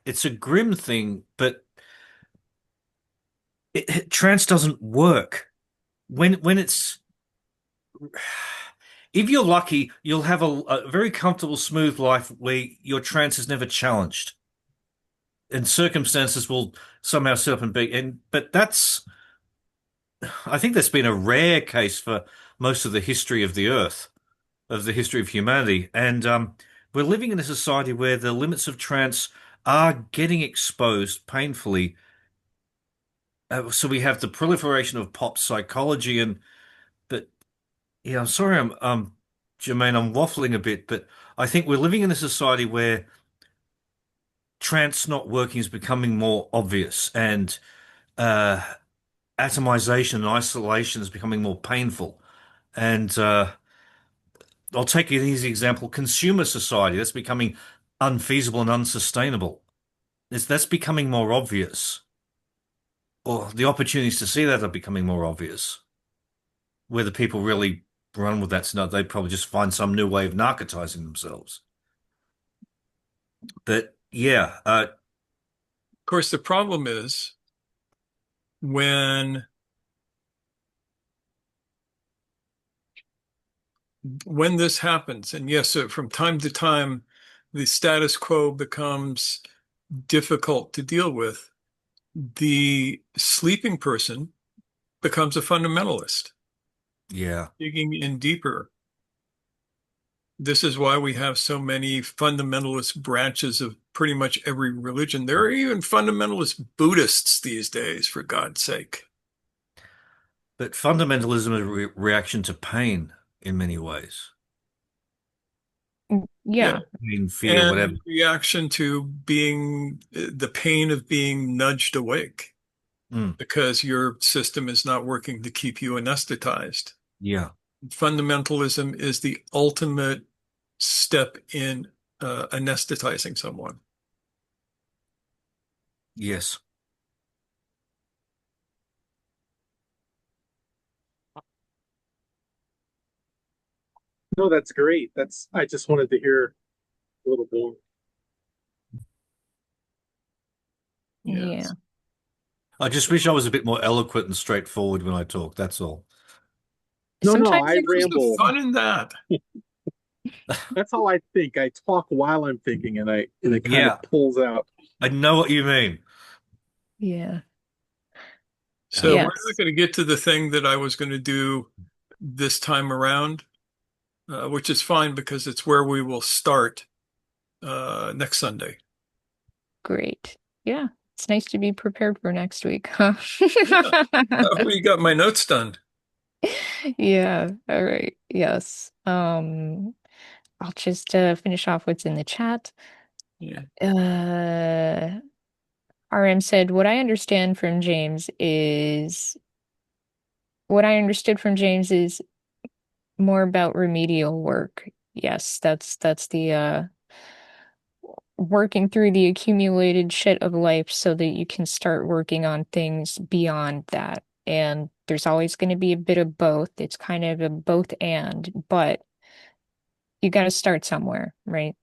Speaker 5: it's a grim thing, but trance doesn't work when it's if you're lucky, you'll have a very comfortable, smooth life where your trance is never challenged, and circumstances will somehow set up and be. And but I think that's been a rare case for most of the history of the Earth, of the history of humanity, and we're living in a society where the limits of trance are getting exposed painfully. So we have the proliferation of pop psychology, and but yeah, I'm sorry, Jermaine, I'm waffling a bit, but I think we're living in a society where trance not working is becoming more obvious, and uh, atomization and isolation is becoming more painful. And I'll take an easy example: consumer society that's becoming unfeasible and unsustainable. That's becoming more obvious, or the opportunities to see that are becoming more obvious. Whether people really run with that's not, they'd probably just find some new way of narcotizing themselves. But yeah,
Speaker 2: Of course, the problem is when this happens, and yes, so from time to time, the status quo becomes difficult to deal with. The sleeping person becomes a fundamentalist,
Speaker 5: yeah,
Speaker 2: digging in deeper. This is why we have so many fundamentalist branches of pretty much every religion. There are even fundamentalist Buddhists these days, for God's sake.
Speaker 5: but fundamentalism is a reaction to pain in many ways.
Speaker 2: Yeah.
Speaker 1: Yeah.
Speaker 5: Pain, fear, whatever.
Speaker 2: And reaction to being the pain of being nudged awake
Speaker 5: Mm,
Speaker 2: because your system is not working to keep you anesthetized.
Speaker 5: yeah,
Speaker 2: Fundamentalism is the ultimate step in anesthetizing someone.
Speaker 5: yes.
Speaker 6: No, that's great. I just wanted to hear a little more.
Speaker 1: Yeah.
Speaker 2: Yes.
Speaker 5: I just wish I was a bit more eloquent and straightforward when I talk. That's all.
Speaker 6: No,
Speaker 1: Sometimes
Speaker 6: I
Speaker 1: it's
Speaker 2: Where's the
Speaker 6: ramble.
Speaker 2: fun in that?
Speaker 6: That's how I think. I talk while I'm thinking, and it kind
Speaker 5: Yeah,
Speaker 6: of pulls out.
Speaker 5: I know what you mean.
Speaker 1: yeah.
Speaker 2: So we're not
Speaker 1: Yes.
Speaker 2: going to get to the thing that I was going to do this time around, which is fine because it's where we will start next Sunday.
Speaker 1: Great. Yeah. It's nice to be prepared for next week, huh?
Speaker 2: Yeah. We got my notes done.
Speaker 1: Yeah. All right. Yes. I'll just finish off what's in the chat.
Speaker 2: Yeah.
Speaker 1: RM said, what I understood from James is more about remedial work. Yes, that's the working through the accumulated shit of life so that you can start working on things beyond that. And there's always going to be a bit of both. It's kind of a both and, but you got to start somewhere, right?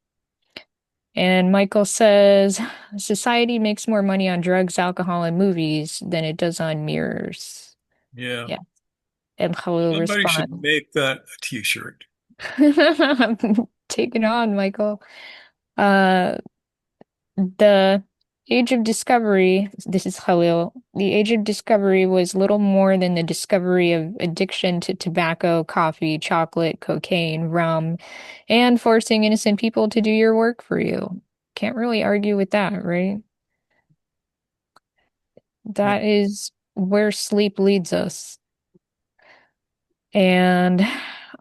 Speaker 1: And Michael says, society makes more money on drugs, alcohol, and movies than it does on mirrors.
Speaker 2: Yeah.
Speaker 1: Yeah. And Khalil
Speaker 2: Somebody should
Speaker 1: responds,
Speaker 2: make that a t-shirt.
Speaker 1: take it on, Michael. Uh, the age of discovery, this is Khalil, the age of discovery was little more than the discovery of addiction to tobacco, coffee, chocolate, cocaine, rum, and forcing innocent people to do your work for you. Can't really argue with that, right?
Speaker 2: Yeah.
Speaker 1: That is where sleep leads us. And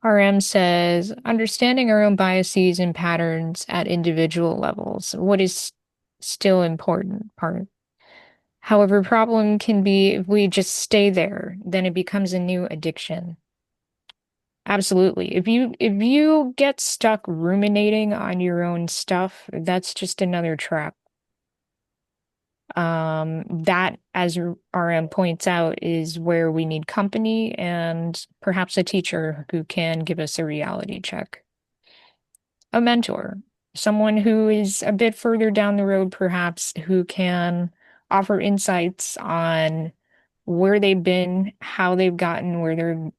Speaker 1: RM says, understanding our own biases and patterns at individual levels, what is still important part. However, problem can be if we just stay there, then it becomes a new addiction. Absolutely. If you get stuck ruminating on your own stuff, that's just another trap. That, as RM points out, is where we need company and perhaps a teacher who can give us a reality check. A mentor, someone who is a bit further down the road, perhaps, who can offer insights on where they've been, how they've gotten where they're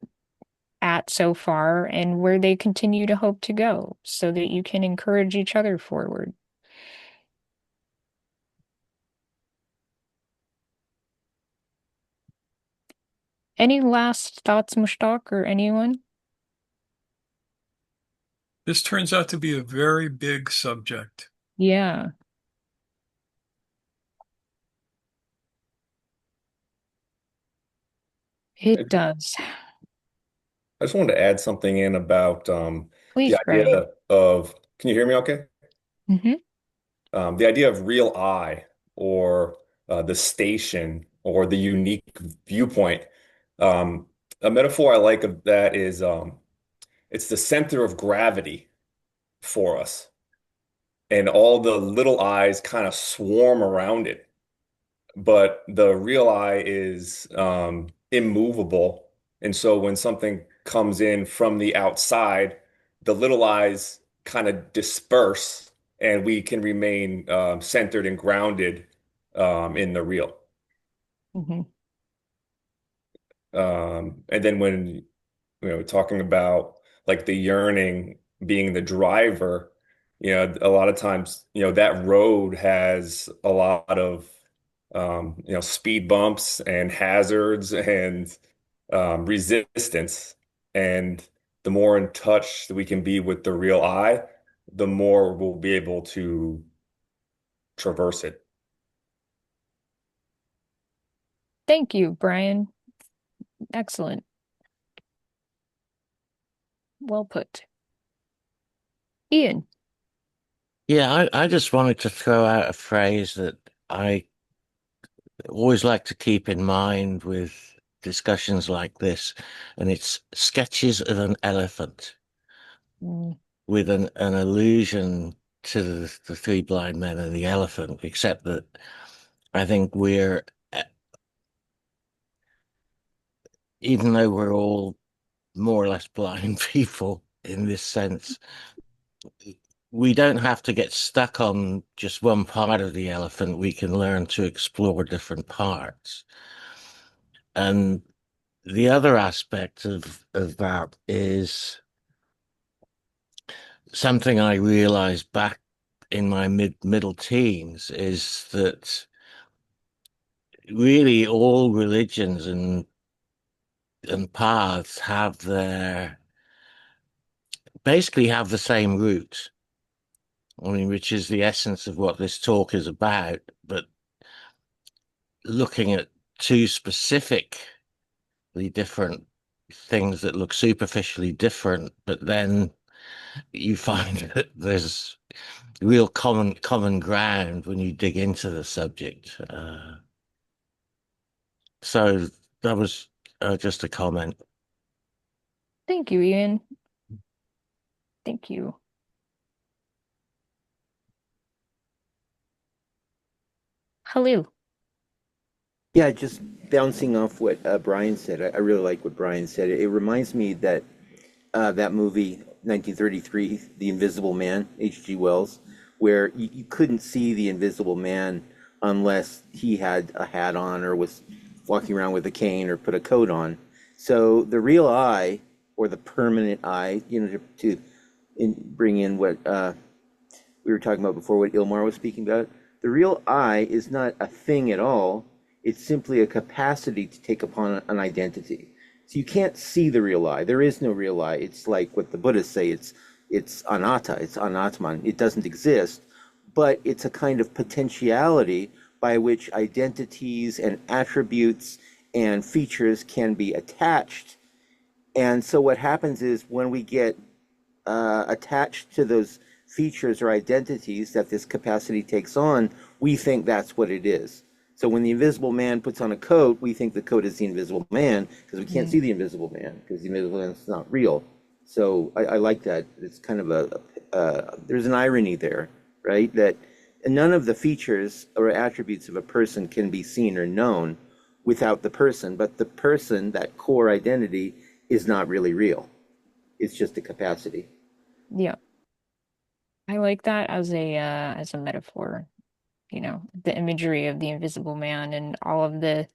Speaker 1: at so far, and where they continue to hope to go so that you can encourage each other forward. Any last thoughts, Mushtaq, or anyone?
Speaker 2: This turns out to be a very big subject.
Speaker 1: Yeah, it does.
Speaker 12: I just wanted to add something in about the
Speaker 1: Please, Brian.
Speaker 12: idea of, can you hear me okay?
Speaker 1: Mm-hmm.
Speaker 12: The idea of real I or the station or the unique viewpoint. Um, a metaphor I like of that is it's the center of gravity for us, and all the little eyes kind of swarm around it. But the real I is immovable. And so when something comes in from the outside, the little eyes kind of disperse and we can remain centered and grounded in the real.
Speaker 1: Mm-hmm.
Speaker 12: And then when, talking about like the yearning being the driver, a lot of times, that road has a lot of speed bumps and hazards and resistance. And the more in touch that we can be with the real I, the more we'll be able to traverse it.
Speaker 1: Thank you, Brian. Excellent. Well put. Ian.
Speaker 11: Yeah, I just wanted to throw out a phrase that I always like to keep in mind with discussions like this, and it's sketches of an elephant
Speaker 1: Mm,
Speaker 11: with an allusion to the three blind men and the elephant, except that I think even though we're all more or less blind people in this sense, we don't have to get stuck on just one part of the elephant. We can learn to explore different parts. And the other aspect of that is something I realized back in my middle teens is that really all religions and paths basically have the same root. I mean, which is the essence of what this talk is about, but looking at two specifically different things that look superficially different, but then you find that there's real common ground when you dig into the subject. So that was just a comment.
Speaker 1: Thank you, Ian. Thank you. Halil.
Speaker 8: Yeah, just bouncing off what Brian said. I really like what Brian said. It reminds me that that movie, 1933, The Invisible Man, H.G. Wells, where you couldn't see the invisible man unless he had a hat on or was walking around with a cane or put a coat on. So the real eye, or the permanent eye, to bring in what we were talking about before, what Ilmar was speaking about, the real I is not a thing at all. It's simply a capacity to take upon an identity. So you can't see the real I. There is no real I. It's like what the Buddhists say. It's anatta. It's anatman. It doesn't exist, but it's a kind of potentiality by which identities and attributes and features can be attached. And so what happens is when we get attached to those features or identities that this capacity takes on, we think that's what it is. So when the invisible man puts on a coat, we think the coat is the invisible man because we can't see the invisible man because the invisible man is not real. So I like that. It's kind of there's an irony there, right? That none of the features or attributes of a person can be seen or known without the person, but the person, that core identity, is not really real. It's just a capacity.
Speaker 1: Yeah. I like that as a metaphor, the imagery of the invisible man and all of the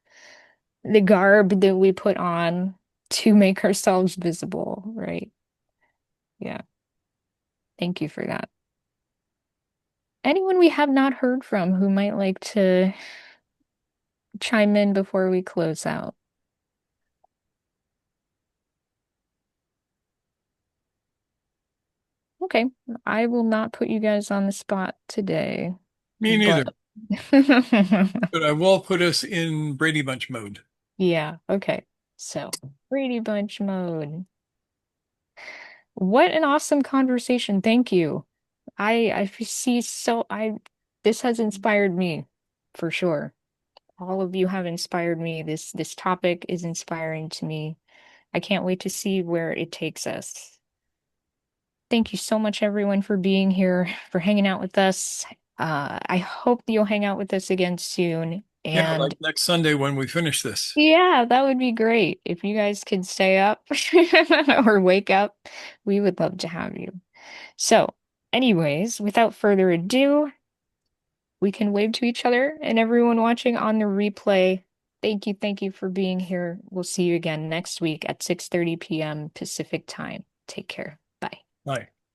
Speaker 1: garb that we put on to make ourselves visible, right? Yeah. Thank you for that. Anyone we have not heard from who might like to chime in before we close out? Okay, I will not put you guys on the spot today.
Speaker 2: Me neither.
Speaker 1: But
Speaker 2: But I will put us in Brady Bunch mode.
Speaker 1: yeah, okay. So, Brady Bunch mode. What an awesome conversation. Thank you. I see this has inspired me for sure. All of you have inspired me. This topic is inspiring to me. I can't wait to see where it takes us. Thank you so much, everyone, for being here, for hanging out with us. I hope you'll hang out with us again soon.
Speaker 2: Yeah,
Speaker 1: And
Speaker 2: like next Sunday when we finish this.
Speaker 1: yeah, that would be great. If you guys could stay up or wake up, we would love to have you. So, anyways, without further ado, we can wave to each other and everyone watching on the replay. Thank you for being here. We'll see you again next week at 6:30 p.m. Pacific time. Take care. Bye.
Speaker 2: Bye.